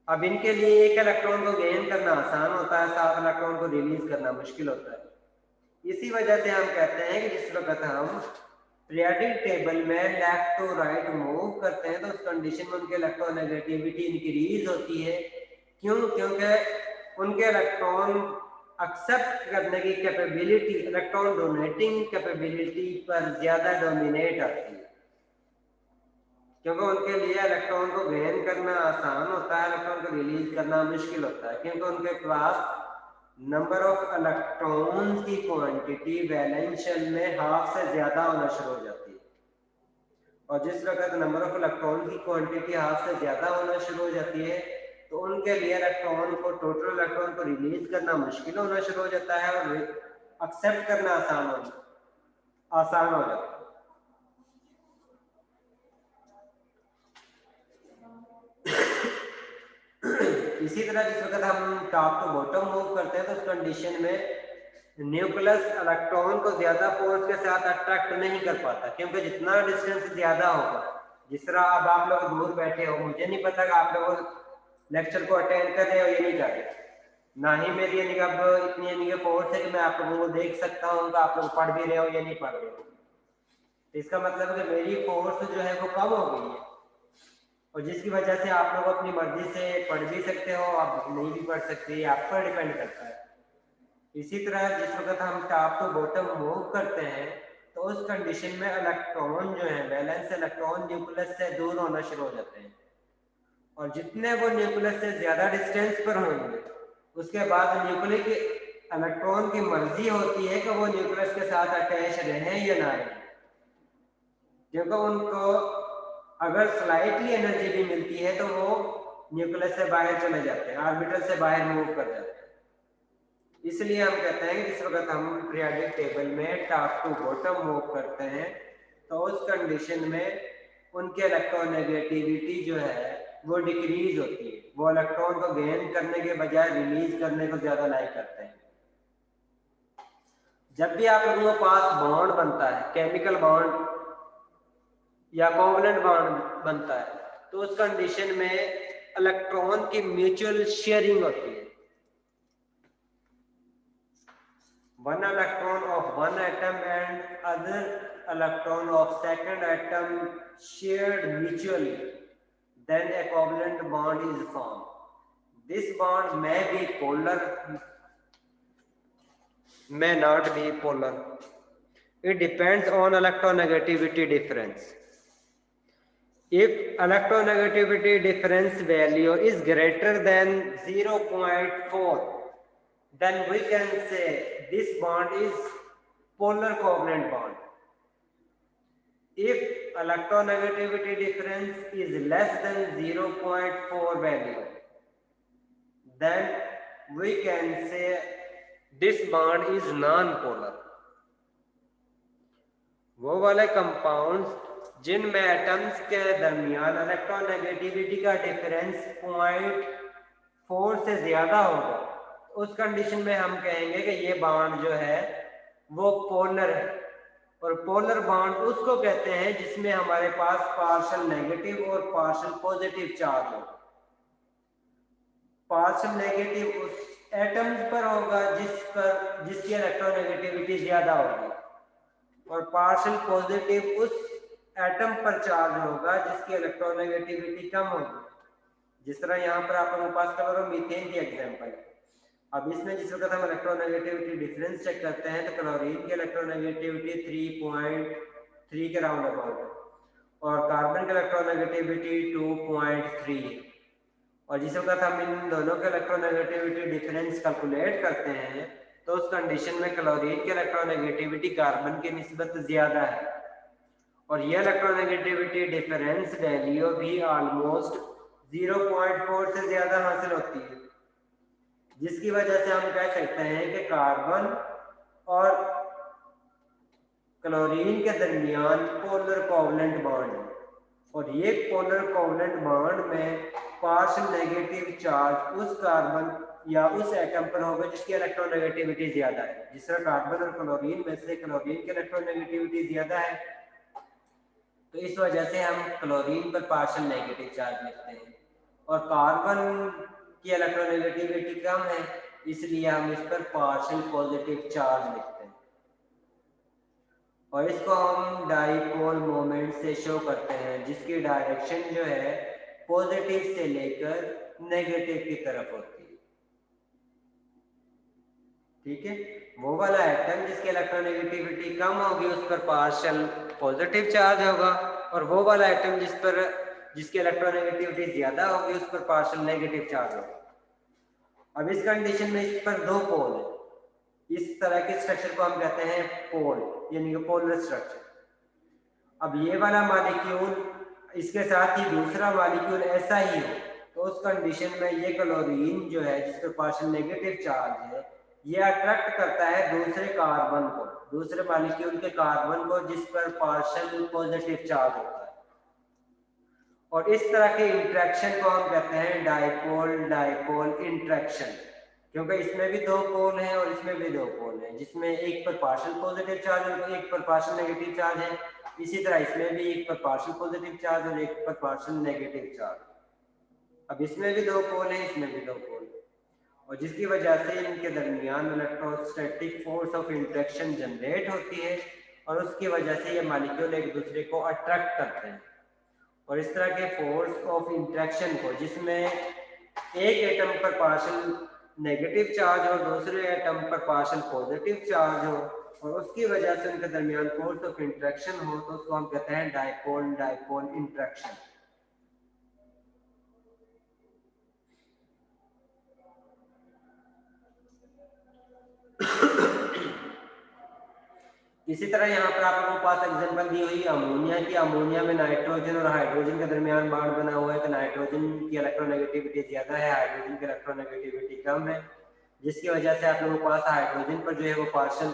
अब इनके लिए 1 इलेक्ट्रॉन को गेन करना आसान होता है, 7 इलेक्ट्रॉन को रिलीज करना मुश्किल होता है। इसी वजह से हम कहते हैं कि जिस वक्त हम पीरियोडिक टेबल में लेफ्ट टू राइट मूव करते हैं तो उस कंडीशन में उनके इलेक्ट्रोनेगेटिविटी इंक्रीज होती है। क्यों? क्योंकि उनके इलेक्ट्रॉन एक्सेप्ट करने की कैपेबिलिटी, इलेक्ट्रॉन डोनेटिंग कैपेबिलिटी पर ज्यादा डोमिनेट आती है, क्योंकि उनके लिए इलेक्ट्रॉन को गेन करना आसान होता है, इलेक्ट्रॉन को रिलीज करना मुश्किल होता है, क्योंकि उनके पास नंबर ऑफ इलेक्ट्रॉन्स की क्वांटिटी वैलेंस शेल में हाफ से ज्यादा होना शुरू हो जाती है। और जिस वक्त नंबर ऑफ इलेक्ट्रॉन की क्वांटिटी हाफ से ज्यादा होना शुरू हो जाती है तो उनके लिए इलेक्ट्रॉन को, टोटल इलेक्ट्रॉन को रिलीज करना मुश्किल होना शुरू हो जाता है और एक्सेप्ट करना आसान हो जाता है। इसी तरह जिस वक्त हम टॉप टू बॉटम मूव करते हैं तो उस कंडीशन में न्यूक्लियस इलेक्ट्रॉन को ज्यादा फोर्स के साथ अट्रैक्ट नहीं कर पाता, क्योंकि जितना डिस्टेंस ज्यादा होगा, जिस तरह अब आप लोग दूर बैठे हो, मुझे नहीं पता कि आप लोग लेक्चर को अटेंड कर रहे हो या नहीं कर रहे, ना ही मेरी यानी अब इतनी फोर्स है कि मैं आप लोगों को देख सकता हूँ कि आप लोग पढ़ भी रहे हो या नहीं पढ़ रहे हो। इसका मतलब है कि मेरी फोर्स जो है वो कम हो गई है, और जिसकी वजह से आप लोग अपनी मर्जी से पढ़ भी सकते हो, आप नहीं भी पढ़ सकते, आप पर डिपेंड करता है। इसी तरह जिस वक्त हम टॉप टू बॉटम मूव करते हैं तो उस कंडीशन में इलेक्ट्रॉन जो है, वैलेंस इलेक्ट्रॉन न्यूक्लियस से दूर होना शुरू हो जाते हैं, और जितने वो न्यूक्लियस से ज्यादा डिस्टेंस पर होंगे उसके बाद न्यूक्लियस के इलेक्ट्रॉन की मर्जी होती है कि वो न्यूक्लियस के साथ अटैच रहें या ना रहें, क्योंकि उनको अगर स्लाइटली एनर्जी भी मिलती है तो वो न्यूक्लियस से बाहर चले जाते हैं, ऑर्बिटल से बाहर मूव कर जाते हैं। इसलिए हम कहते हैं कि जिस वक्त हम पीरियोडिक टेबल में टॉप टू बॉटम मूव करते हैं तो उस कंडीशन में उनके इलेक्ट्रोनेगेटिविटी जो है वो डिक्रीज होती है, वो इलेक्ट्रॉन को गेन करने के बजाय रिलीज करने को ज्यादा लाइक करते हैं। जब भी आप लोगों के पास बॉन्ड बनता है, केमिकल बॉन्ड या कोवलेंट बॉन्ड बनता है, तो उस कंडीशन में इलेक्ट्रॉन की म्यूचुअल शेयरिंग होती है। One electron of one atom and other electron of second atom shared mutually, then a covalent bond is formed. This bond may be polar, may not be polar. It depends on electronegativity difference. If electronegativity difference value is greater than 0.4, then we can say this bond is polar covalent bond. If electronegativity difference is less than 0.4 value, then we can say this bond is non-polar. वो वाले compounds जिनमें atoms के दरमियान electronegativity का difference 0.4 से ज्यादा होगा, उस कंडीशन में हम कहेंगे कि ये बॉन्ड जो है वो पोलर है। और पोलर बॉन्ड उसको कहते हैं जिसमें हमारे पास पार्शियल नेगेटिव और पार्शियल पॉजिटिव चार्ज हो। पार्शियल नेगेटिव उस एटम्स पर होगा जिसकी इलेक्ट्रोनेगेटिविटी ज्यादा होगी, और पार्शियल पॉजिटिव उस एटम पर चार्ज होगा जिसकी इलेक्ट्रोनेगेटिविटी कम होगी। जिस तरह यहाँ पर आप लोगों के पास क्लोरोमीथेन की एग्जांपल है। अब इसमें जिस वक्त हम इलेक्ट्रोनेगेटिविटी डिफरेंस चेक करते हैं तो क्लोरीन की इलेक्ट्रोनेगेटिविटी 3.3 के राउंड अबाउट है, और कार्बन की इलेक्ट्रोनेगेटिविटी 2.3 है। और जिस वक्त हम इन दोनों के इलेक्ट्रोनेगेटिविटी डिफरेंस कैलकुलेट करते हैं तो उस कंडीशन में क्लोरीन की इलेक्ट्रोनेगेटिविटी कार्बन की निस्बत ज्यादा है, और ये इलेक्ट्रोनेगेटिविटी डिफरेंस वैल्यू भी ऑलमोस्ट 0.4 से ज्यादा हासिल होती है, जिसकी वजह से हम कह सकते हैं कि कार्बन और क्लोरीन के दरमियान पोलर कोवलेंट बॉन्ड है, और ये पोलर कोवलेंट बॉन्ड में पार्शियल नेगेटिव चार्ज उस कार्बन या उस एटम पर होगा जिसकी इलेक्ट्रोनेगेटिविटी ज्यादा है। जिस तरह कार्बन और क्लोरीन में से क्लोरीन की इलेक्ट्रोनेगेटिविटी ज्यादा है, तो इस वजह से हम क्लोरीन पर पार्शियल नेगेटिव चार्ज लिखते हैं, और कार्बन की इलेक्ट्रोनेगेटिविटी कम है, इसलिए हम इस पर पार्शियल पॉजिटिव चार्ज लिखते हैं। और इसको हम डाइपोल मोमेंट से शो करते हैं, जिसकी डायरेक्शन जो है पॉजिटिव से लेकर नेगेटिव की तरफ होती है। ठीक है, वो वाला एटम जिसकी इलेक्ट्रोनेगेटिविटी कम होगी उस पर पार्शियल पॉजिटिव चार्ज होगा, और वो वाला एटम जिसकी इलेक्ट्रोनेगेटिविटी ज्यादा होगी उस पर पार्शियल नेगेटिव चार्ज होगा। अब इस कंडीशन में इस पर दो पोल है, इस तरह के स्ट्रक्चर को हम कहते हैं पोल, यानी कि पोलर स्ट्रक्चर। अब ये वाला मॉलिक्यूल इसके साथ ही दूसरा मॉलिक्यूल ऐसा ही हो, तो उस कंडीशन में ये क्लोरीन जो है जिस पर पार्शियल नेगेटिव चार्ज है, ये अट्रैक्ट करता है दूसरे कार्बन को, दूसरे मॉलिक्यूल के कार्बन को जिस पर पार्शियल पॉजिटिव चार्ज होता है। और इस तरह के इंटरेक्शन को हम कहते हैं डाइपोल डाइपोल इंटरेक्शन, क्योंकि इसमें भी दो पोल हैं और इसमें भी दो पोल हैं, जिसमें एक पर पार्शियल पॉजिटिव चार्ज और एक पर पार्शियल नेगेटिव चार्ज है। इसी तरह इसमें भी एक पर पार्शियल पॉजिटिव चार्ज और एक पर पार्शियल नेगेटिव चार्ज। अब इसमें भी दो पोल हैं, इसमें भी दो पोल, और जिसकी वजह से इनके दरमियान electrostatic force of interaction generate होती है, और उसकी वजह से ये मॉलिक्यूल एक दूसरे को अट्रैक्ट करते हैं। और इस तरह के फोर्स ऑफ इंटरेक्शन को, जिसमें एक एटम पर पार्शियल नेगेटिव चार्ज और दूसरे एटम पर पार्शियल पॉजिटिव चार्ज हो, और उसकी वजह से उनके दरमियान फोर्स ऑफ इंटरेक्शन हो, तो उसको हम कहते हैं डाइपोल डाइपोल इंटरेक्शन। इसी तरह यहाँ पर आप लोगों के पास एग्जांपल दी हुई अमोनिया की। अमोनिया में नाइट्रोजन और हाइड्रोजन के दरमियान बॉन्ड बना हुआ है, तो नाइट्रोजन की इलेक्ट्रोनेगेटिविटी ज्यादा है, हाइड्रोजन की इलेक्ट्रोनेगेटिविटी कम है, जिसकी वजह से आप लोगों के पास हाइड्रोजन पर जो है वो पार्शियल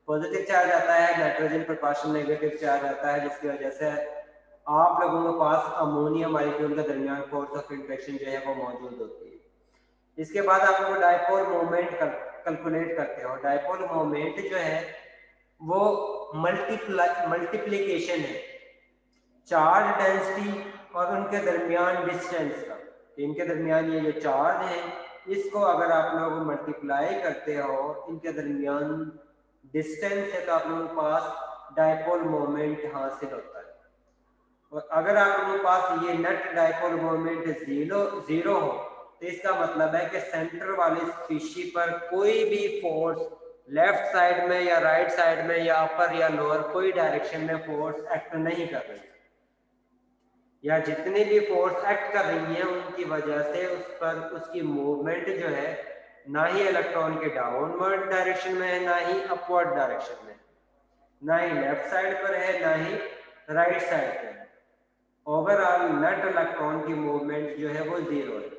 पॉजिटिव चार्ज आता है, नाइट्रोजन पर पार्शियल नेगेटिव चार्ज आता है, जिसकी वजह से आप लोगों के पास अमोनिया मॉलिक्यूल के दरमियान फोर्स ऑफ इंटरेक्शन जो है वो मौजूद होती है। इसके बाद आप लोग डाइपोल मोमेंट कैलकुलेट करते हो। डाइपोल मोमेंट जो है वो मल्टीप्लिकेशन है चार्ज डेंसिटी और उनके दरमियान डिस्टेंस का। इनके दरमियान ये जो चार्ज है, इसको अगर आप लोग मल्टीप्लाई करते हो इनके दरमियान डिस्टेंस है, तो आप लोगों के पास डाइपोल मोमेंट हासिल होता है। और अगर आप लोगों के पास ये नेट डाइपोल मोमेंट जीरो हो, तो इसका मतलब है कि सेंटर वाली स्पीशी पर कोई भी फोर्स लेफ्ट साइड में या राइट साइड में या अपर या लोअर कोई डायरेक्शन में फोर्स एक्ट नहीं कर रही, या जितनी भी फोर्स एक्ट कर रही है उनकी वजह से उस पर उसकी मूवमेंट जो है ना ही इलेक्ट्रॉन के डाउनवर्ड डायरेक्शन में है, ना ही अपवर्ड डायरेक्शन में, ना ही लेफ्ट साइड पर है, ना ही राइट साइड पर है। ओवरऑल नेट इलेक्ट्रॉन की मूवमेंट जो है वो जीरो है,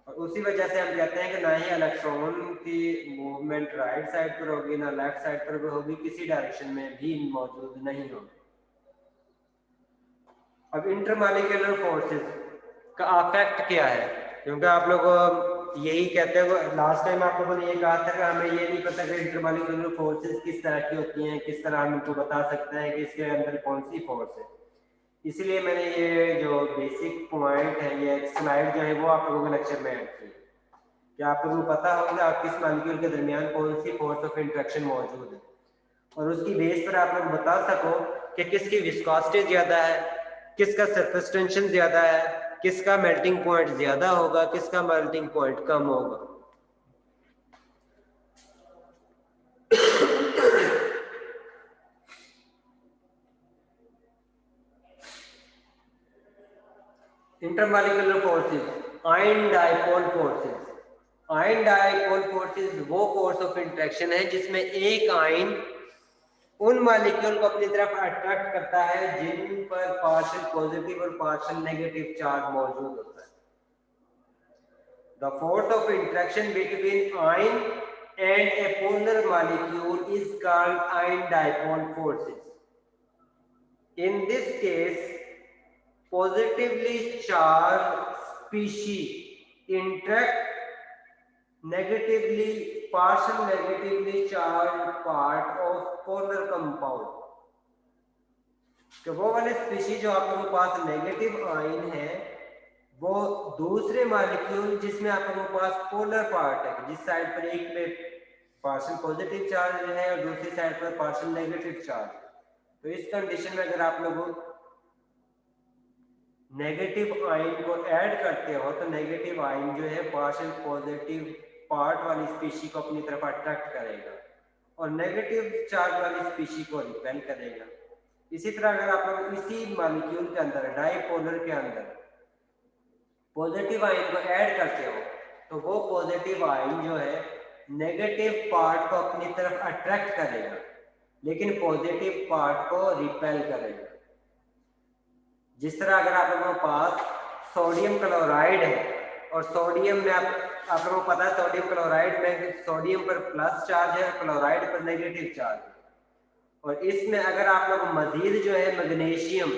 और उसी वजह से हम कहते हैं कि ना ही इलेक्ट्रॉन की मूवमेंट राइट साइड पर होगी, ना लेफ्ट साइड पर भी होगी, किसी डायरेक्शन में भी मौजूद नहीं होगी। अब इंटरमॉलिक्यूलर फोर्सेस का अफेक्ट क्या है, क्योंकि आप लोग यही कहते हो, लास्ट टाइम आप लोगों ने ये कहा था कि हमें ये नहीं पता कि इंटरमॉलिक्यूलर फोर्सेस किस तरह की होती हैं, किस तरह हम इनको बता सकते हैं कि इसके अंदर कौन सी फोर्स है। इसलिए मैंने ये जो बेसिक पॉइंट है, ये स्लाइड जो है वो आप लोगों के लेक्चर में ऐड की, कि आप लोगों को पता होगा किस मॉलिक्यूल के दरमियान कौन सी फोर्स ऑफ इंटरेक्शन मौजूद है, और उसकी बेस पर आप लोग बता सको कि किसकी विस्कोसिटी ज्यादा है, किसका सरफेस टेंशन ज्यादा है, किसका मेल्टिंग पॉइंट ज्यादा होगा, किसका मेल्टिंग पॉइंट कम होगा। Intermolecular forces, ion dipole forces. Ion dipole forces वो फोर्स ऑफ इंटरेक्शन है जिसमें एक आयन उन मॉलिक्यूल को अपनी तरफ अट्रैक्ट करता है जिन पर पार्शियल पॉजिटिव और पार्शियल नेगेटिव चार्ज मौजूद होता है। The force of interaction between ion and A polar molecule is called ion dipole forces. In this case positively charged species interact negatively partial negatively charged part of polar compound। तो वो वाले species जो आप लोगों के पास negative ion है वो दूसरे मॉलिक्यूल जिसमें आप लोगों के पास पोलर पार्ट है, जिस साइड पर एक पे पार्शियल पॉजिटिव चार्ज है और दूसरी साइड पर पार्शियल नेगेटिव चार्ज। तो इस कंडीशन में अगर आप लोग नेगेटिव आयन को ऐड करते हो तो नेगेटिव आयन जो है पार्शियल पॉजिटिव पार्ट वाली स्पीशी को अपनी तरफ अट्रैक्ट करेगा और नेगेटिव चार्ज वाली स्पीशी को रिपेल करेगा। इसी तरह अगर आप लोग इसी मॉलिक्यूल के अंदर डाइपोलर के अंदर पॉजिटिव आयन को ऐड करते हो तो वो पॉजिटिव आयन जो है नेगेटिव पार्ट को अपनी तरफ अट्रैक्ट करेगा लेकिन पॉजिटिव पार्ट को रिपेल करेगा। जिस तरह अगर आप लोगों के पास सोडियम क्लोराइड है और सोडियम में आप लोगों को पता है सोडियम क्लोराइड में सोडियम पर प्लस चार्ज है, क्लोराइड पर नेगेटिव चार्ज है, और इसमें अगर आप लोग मजीद जो है मैग्नीशियम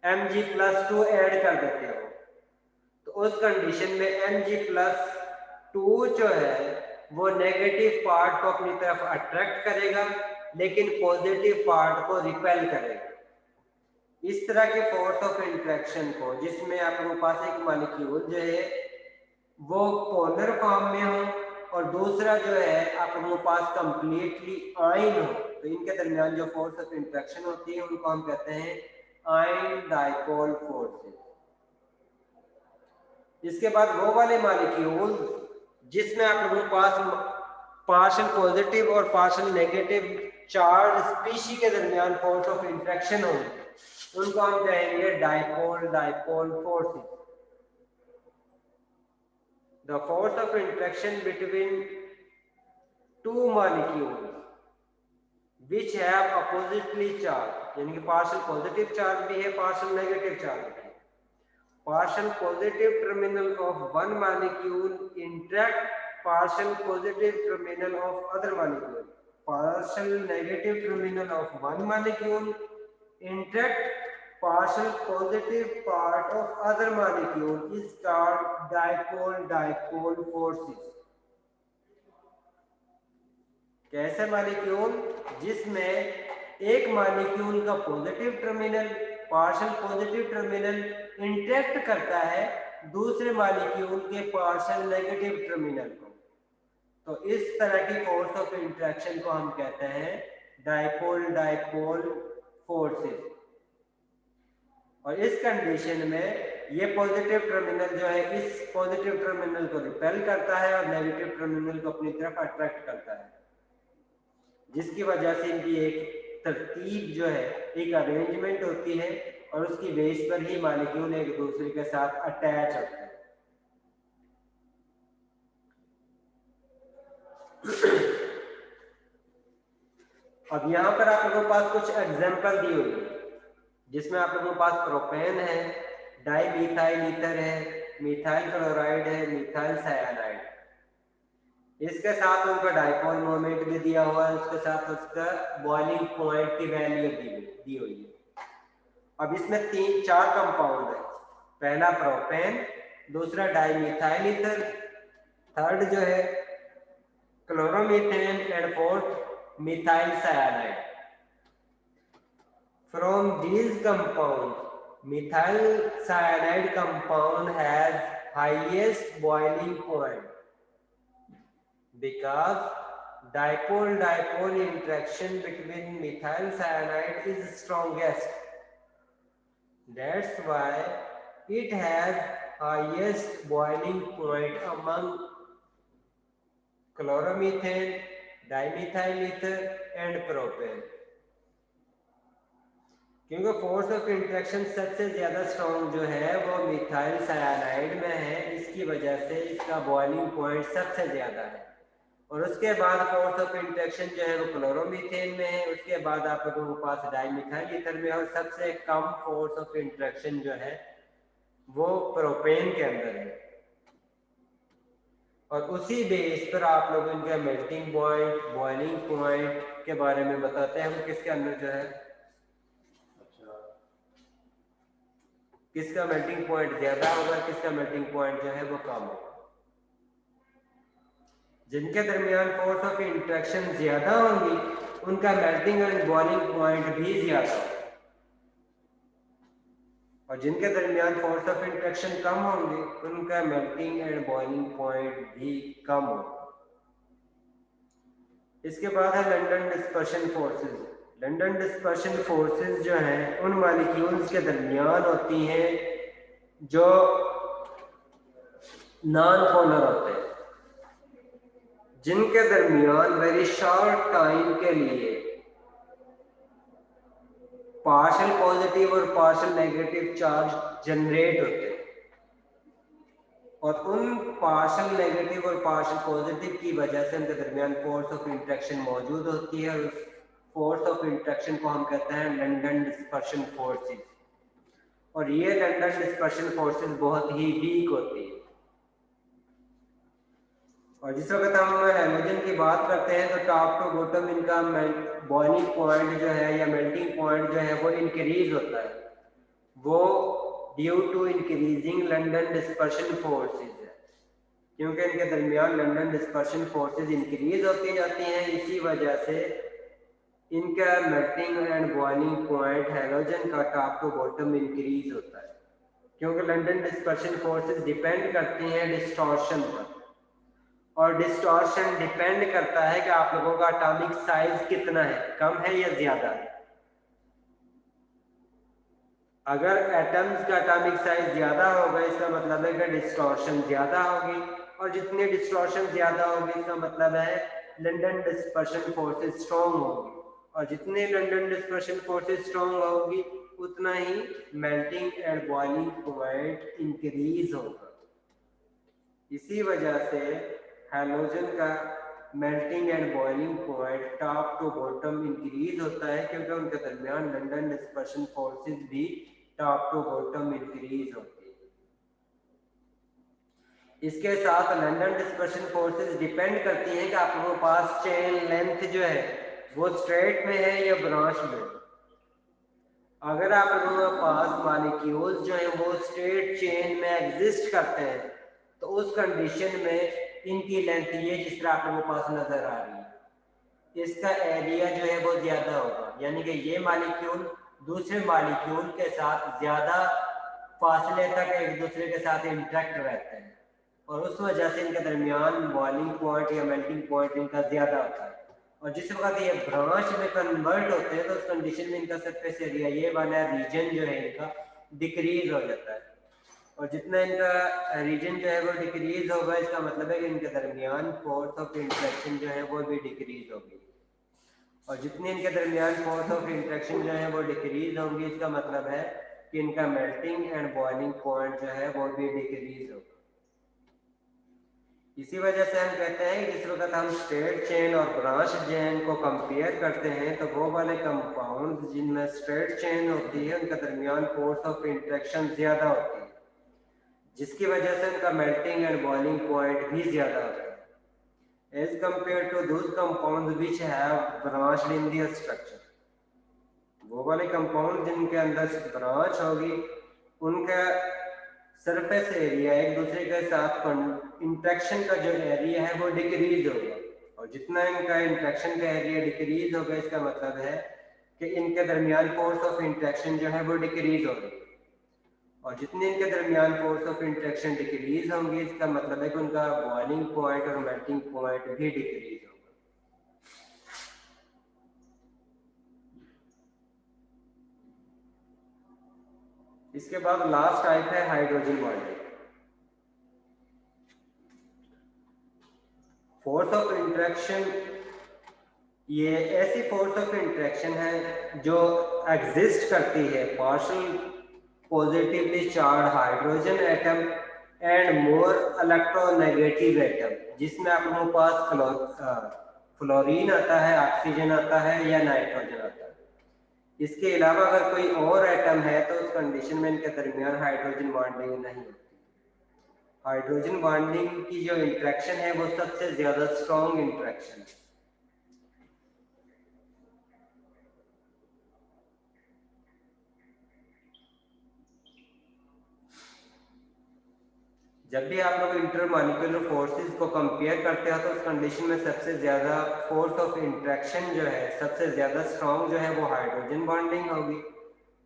Mg+2 ऐड कर देते हो तो उस कंडीशन में Mg+2 जो है वो नेगेटिव पार्ट को अपनी तरफ अट्रैक्ट करेगा लेकिन पॉजिटिव पार्ट को रिपेल करेगा। इस तरह के फोर्स ऑफ इंटरेक्शन को जिसमें आप लोगों के पास एक मॉलिक्यूल जो है वो पोलर फॉर्म में हो और दूसरा जो है आप लोगों के पास कंप्लीटली आयन हो तो इनके दरमियान जो फोर्स ऑफ इंटरेक्शन होती है उनको हम कहते हैं आयन डाइपोल फोर्सेस। इसके बाद वो वाले मॉलिक्यूल जिसमें आप लोगों के पास पार्शियल पॉजिटिव और पार्शियल नेगेटिव चार्ज स्पीशी के दरमियान फोर्स ऑफ इंटरेक्शन हो उनको हम कहेंगे dipole dipole forces. The force of interaction between two molecules which have oppositely charged यानी कि partial positive charge भी है partial negative charge भी है। Partial positive terminal of one molecule interact partial positive terminal of other molecule। Partial negative terminal of one molecule interact partial positive part of other molecule is called dipole dipole forces। कैसे molecule जिसमें एक molecule का positive terminal partial positive terminal interact करता है दूसरे molecule के partial negative terminal को, तो इस तरह की फोर्स ऑफ इंटरेक्शन को हम कहते हैं डाइपोल डाइपोल फोर्सेस। और इस कंडीशन में ये पॉजिटिव टर्मिनल जो है इस पॉजिटिव टर्मिनल को रिपेल करता है और नेगेटिव टर्मिनल को अपनी तरफ अट्रैक्ट करता है, जिसकी वजह से इनकी एक तरतीब जो है एक अरेंजमेंट होती है और उसकी बेस पर ही मॉलिक्यूल एक दूसरे के साथ अटैच होते हैं। अब यहाँ पर आप लोगों के पास कुछ एग्जांपल दी हुई है जिसमें आप लोगों के पास प्रोपेन है, डाईमिथाइल ईथर है, मिथाइल क्लोराइड है, मिथाइल साइनाइड, इसके साथ उनका डाइपोल मोमेंट भी दिया हुआ है, उसके साथ उसका बॉइलिंग पॉइंट की वैल्यू दी हुई है। अब इसमें 3-4 कंपाउंड है, पहला प्रोपेन, दूसरा डाईमिथाइल ईथर, थर्ड जो है chloromethane and fourth methyl cyanide. From these compounds, methyl cyanide compound has highest boiling point because dipole-dipole interaction between methyl cyanide is strongest. That's why it has highest boiling point among chloromethane, dimethyl ether and propane। क्योंकि force of interaction सबसे ज्यादा strong जो है वो methyl cyanide में है, इसकी वजह से इसका बॉइलिंग पॉइंट सबसे ज्यादा है। और उसके बाद फोर्स ऑफ इंटरेक्शन जो है वो क्लोरोमीथेन में है, उसके बाद आप लोगों के पास डाईमिथाइल ईथर में, और सबसे कम फोर्स ऑफ इंटरेक्शन जो है वो प्रोपेन के अंदर है। और उसी बेस पर आप लोग इनका मेल्टिंग पॉइंट बॉइलिंग पॉइंट के बारे में बताते हैं हम किसके अंदर जो है किसका मेल्टिंग पॉइंट ज्यादा होगा, किसका मेल्टिंग पॉइंट जो है वो कम होगा। जिनके दरमियान फोर्स ऑफ इंट्रैक्शन ज्यादा होंगी उनका मेल्टिंग एंड बॉइलिंग पॉइंट भी ज्यादा होगा, और जिनके दरमियान फोर्स ऑफ इंट्रैक्शन कम होंगे उनका मेल्टिंग एंड बॉइलिंग पॉइंट भी कम होगा। इसके बाद है London dispersion forces. London dispersion forces जो हैं उन मॉलिक्यूल्स के दरमियान होती हैं जो नॉन पोलर होते हैं, जिनके दरमियान वेरी शॉर्ट टाइम के लिए पार्शियल पॉजिटिव और पार्शियल नेगेटिव चार्ज जनरेट होते हैं, और उन पार्शियल नेगेटिव और पार्शियल पॉजिटिव की वजह से उनके दरमियान फोर्स ऑफ इंट्रैक्शन मौजूद होती है, और उस फोर्स ऑफ इंट्रैक्शन को हम कहते हैं लंडन डिस्पर्शन फोर्सेस। और ये लंडन डिस्पर्शन फोर्सेस बहुत ही वीक होती है। और जिस वक्त हम हैलोजन की बात करते हैं तो टॉप टू बॉटम इनका बॉइलिंग पॉइंट जो है या मेल्टिंग पॉइंट जो है वो इंक्रीज होता है, वो due to increasing London dispersion forces है, क्योंकि इनके दरमियान लंडन डिस्पर्शन फोर्सेस इंक्रीज होती जाती हैं। इसी वजह से इनका melting and boiling point halogen का टॉप टू बॉटम इंक्रीज होता है, क्योंकि लंडन डिस्पर्शन फोर्सेस डिपेंड करती हैं डिस्टॉर्शन पर, और डिस्टॉर्शन डिपेंड करता है कि आप लोगों का एटॉमिक साइज कितना है, कम है या ज्यादा है। अगर एटम्स का एटॉमिक साइज ज्यादा होगा इसका मतलब है कि डिस्टॉर्शन ज्यादा होगी, और जितनी डिस्टॉर्शन ज्यादा होगी इसका मतलब है लंडन डिस्पर्शन फोर्सेस स्ट्रॉन्ग होगी, और जितने लंडन डिस्पर्शन फोर्सेस स्ट्रॉन्ग होगी उतना ही melting and boiling point increase होगा। इसी वजह से हैलोजन का melting and boiling point top to bottom increase होता है, क्योंकि उनके दरमियान लंडन डिस्पर्शन फोर्सेस भी टॉप टू बॉटम इंक्रीज होती है। इसके साथ लंडन डिस्पर्शन फोर्सेस डिपेंड करती हैं कि आप लोगों के पास चेन लेंथ जो है वो स्ट्रेट में है या ब्रांच में। अगर आप लोगों के पास मॉलिक्यूल्स जो हैं वो स्ट्रेट चेन में एग्जिस्ट करते हैं तो उस कंडीशन में इनकी लेंथ ये जिस तरह आप लोगों के पास नजर आ रही है, इसका एरिया जो है वो ज्यादा होगा, यानी कि ये मॉलिक्यूल दूसरे मॉलिक्यूल के साथ ज्यादा फासले तक एक दूसरे के साथ इंटरेक्ट रहते हैं, और उस वजह से इनके दरमियान बॉइलिंग पॉइंट या मेल्टिंग पॉइंट इनका ज्यादा होता है। और जिस वक्त ये ब्रांच में कन्वर्ट होते हैं तो उस कंडीशन में इनका सरफेस एरिया ये वाला रीजन जो है इनका डिक्रीज हो जाता है, और जितना इनका रीजन जो है वो डिक्रीज होगा इसका मतलब है कि इनके दरमियान फोर्स ऑफ इंट्रैक्शन जो है वो भी डिक्रीज होगी, और जितनी इनके दरमियान फोर्स ऑफ इंट्रैक्शन जो है वो डिक्रीज होंगी इसका मतलब है कि इनका मेल्टिंग एंड बॉइलिंग पॉइंट जो है वो भी डिक्रीज होगा। इसी वजह से हम कहते हैं कि जिस वक्त हम स्ट्रेट चेन और ब्रांच चेन को कंपेयर करते हैं तो वो वाले कंपाउंड जिनमें स्ट्रेट चेन होती है उनके दरमियान फोर्स ऑफ इंट्रैक्शन ज्यादा होती है, जिसकी वजह से उनका मेल्टिंग एंड बॉइलिंग पॉइंट भी ज्यादा होता है as compared to those compounds which have branched in their structure। वो वाले कंपाउंड जिनके अंदर ब्रांच होगी उनका सरफेस एरिया एक दूसरे के साथ इंट्रैक्शन का जो एरिया है वो डिक्रीज होगा, और जितना इनका इंट्रैक्शन का एरिया डिक्रीज होगा इसका मतलब है कि इनके दरमियान फोर्स ऑफ इंट्रैक्शन जो है वो डिक्रीज होगी, और जितने इनके दरमियान फोर्स ऑफ इंट्रैक्शन डिक्रीज होंगी इसका मतलब है कि उनका बॉइलिंग पॉइंट और मेल्टिंग पॉइंट भी डिक्रीज होगा। इसके बाद लास्ट टाइप है hydrogen bonding. Force of interaction ये ऐसी फोर्स ऑफ इंट्रैक्शन है जो एग्जिस्ट करती है partial positively charge hydrogen atom and more electronegative atom, जिसमें आप लोगों के पास फ्लोरीन आता है, ऑक्सीजन आता है या नाइट्रोजन आता है। इसके अलावा अगर कोई और एटम है तो उस कंडीशन में इनके दरमियान हाइड्रोजन बॉन्डिंग नहीं होती। हाइड्रोजन बॉन्डिंग की जो इंट्रैक्शन है वो सबसे ज्यादा स्ट्रॉन्ग इंट्रैक्शन है। जब भी आप लोग इंटरमॉलिक्यूलर फोर्सेस को कंपेयर करते हो तो उस कंडीशन में सबसे ज़्यादा फोर्स ऑफ इंट्रैक्शन जो है, सबसे ज़्यादा स्ट्रॉन्ग जो है वो हाइड्रोजन बॉन्डिंग होगी।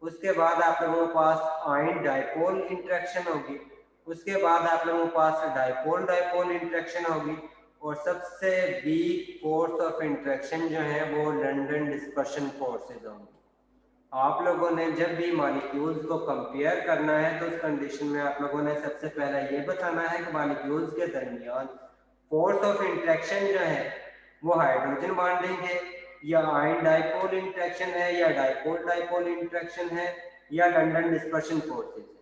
उसके बाद आप लोगों के पास आयन डाइपोल इंट्रैक्शन होगी। उसके बाद आप लोगों के पास डाइपोल डाइपोल इंट्रैक्शन होगी। और सबसे वीक फोर्स ऑफ इंट्रैक्शन जो है वो लंदन डिस्पर्शन फोर्सेज होंगी। आप लोगों ने जब भी मॉलिक्यूल्स को कंपेयर करना है तो उस कंडीशन में आप लोगों ने सबसे पहले ये बताना है कि मॉलिक्यूल्स के दरमियान फोर्स ऑफ इंट्रैक्शन जो है वो हाइड्रोजन बॉन्डिंग है, या आयन डाइपोल इंट्रैक्शन है, या डाइपोल डाइपोल इंट्रैक्शन है, या लंदन डिस्पर्शन फोर्सेज है।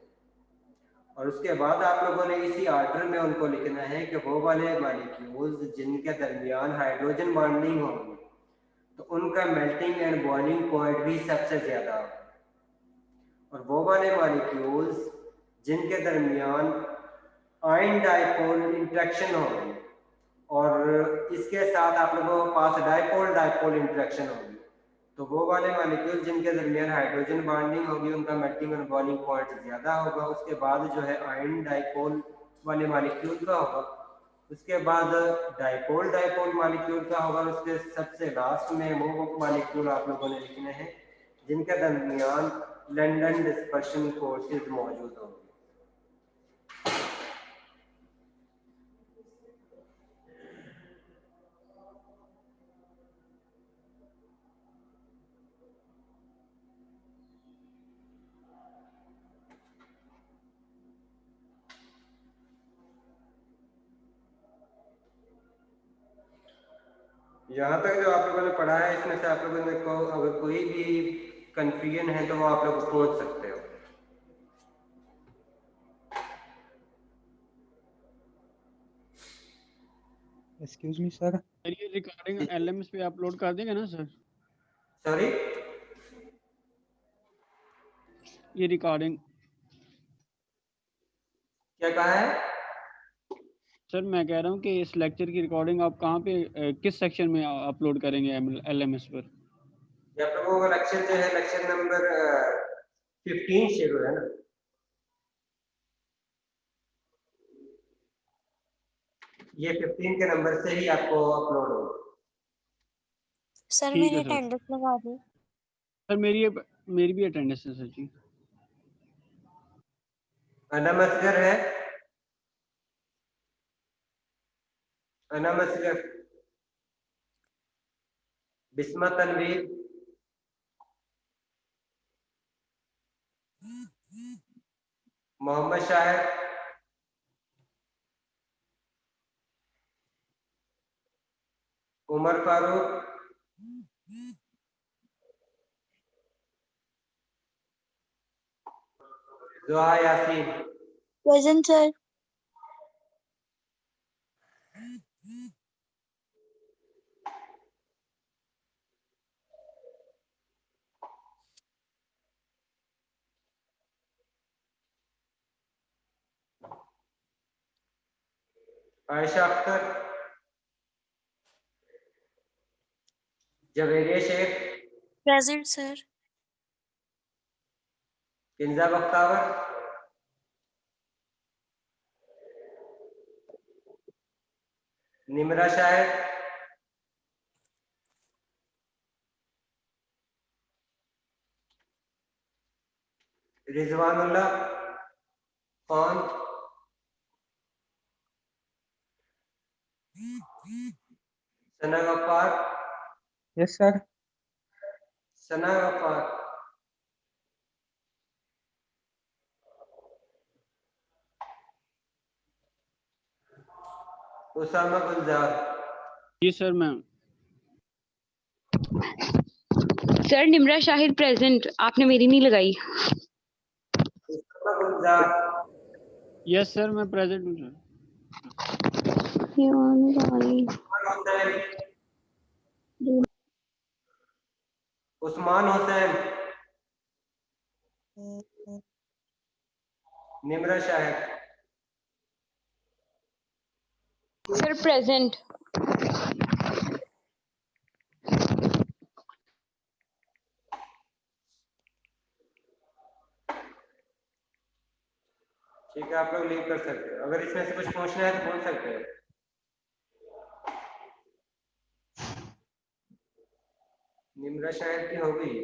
और उसके बाद आप लोगों ने इसी ऑर्डर में उनको लिखना है कि वो वाले मॉलिक्यूल्स जिनके दरमियान हाइड्रोजन बॉन्डिंग होगी तो उनका मेल्टिंग एंड बॉइलिंग पॉइंट भी सबसे ज़्यादा होगा। और वो वाले मॉलिक्यूल्स जिनके दरमियान आयन डाइपोल इंट्रैक्शन होगी और इसके साथ आप लोगों के पास डाइपोल डाइपोल इंट्रैक्शन होगी, तो वो वाले मॉलिक्यूल जिनके दरमियान हाइड्रोजन बॉन्डिंग होगी उनका मेल्टिंग और बॉइलिंग पॉइंट ज़्यादा होगा। उसके बाद जो है आयन डाइपोल वाले मॉलिक्यूल का होगा, उसके बाद डाइपोल डाइपोल मॉलिक्यूल का होगा, उसके सबसे लास्ट में वो मॉलिक्यूल आप लोगों ने लिखने हैं जिनके दरमियान लंदन डिस्पर्शन फोर्सेस मौजूद होंगे। यहाँ तक जो आप लोगों ने पढ़ा है इसमें से आप लोगों ने को अगर कोई भी कंफ्यूजन है तो वो आप लोग पूछ सकते हो। Excuse me sir. ये रिकॉर्डिंग एलएमएस पे अपलोड कर देंगे ना सर? सॉरी, ये रिकॉर्डिंग क्या कहा है? सर मैं कह रहा हूँ कि इस लेक्चर की रिकॉर्डिंग आप कहाँ पे किस सेक्शन में अपलोड करेंगे एलएमएस पर? ये आप लोगों का लेक्चर जो है लेक्चर नंबर 15 शुरू है ना, ये 15 के नंबर से ही आपको अपलोड होगा। सर ठीक मेरी है सर। अटेंडेंस लगा दी। सर मेरी भी अटेंडेंस है सर जी। अनम असगर है, Anam Asghar, Bisma Tanveer, Mohammad Shahid, Umar Farooq, Zuha Yasin. Present sir. Ayesha Akhtar, Javeria Sheikh, present sir. Kinza Bakhtawar, Nimra Shahid, Rizwanullah Khan, Sana Ghaffar, yes sir. Sana Ghaffar, Usama Gulzar. जी सर मैं। सर निमरा शाहिद प्रेजेंट, आपने मेरी नहीं लगाई। उसामा गुलजार, यस सर मैं प्रेजेंट हूँ sir. Usman Hussain, Nimra Shahid, sir present. ठीक है, आप लोग लीव कर सकते हो। अगर इसमें से कुछ पूछना है तो पूछ सकते हो। निम्रा शायद की होगी।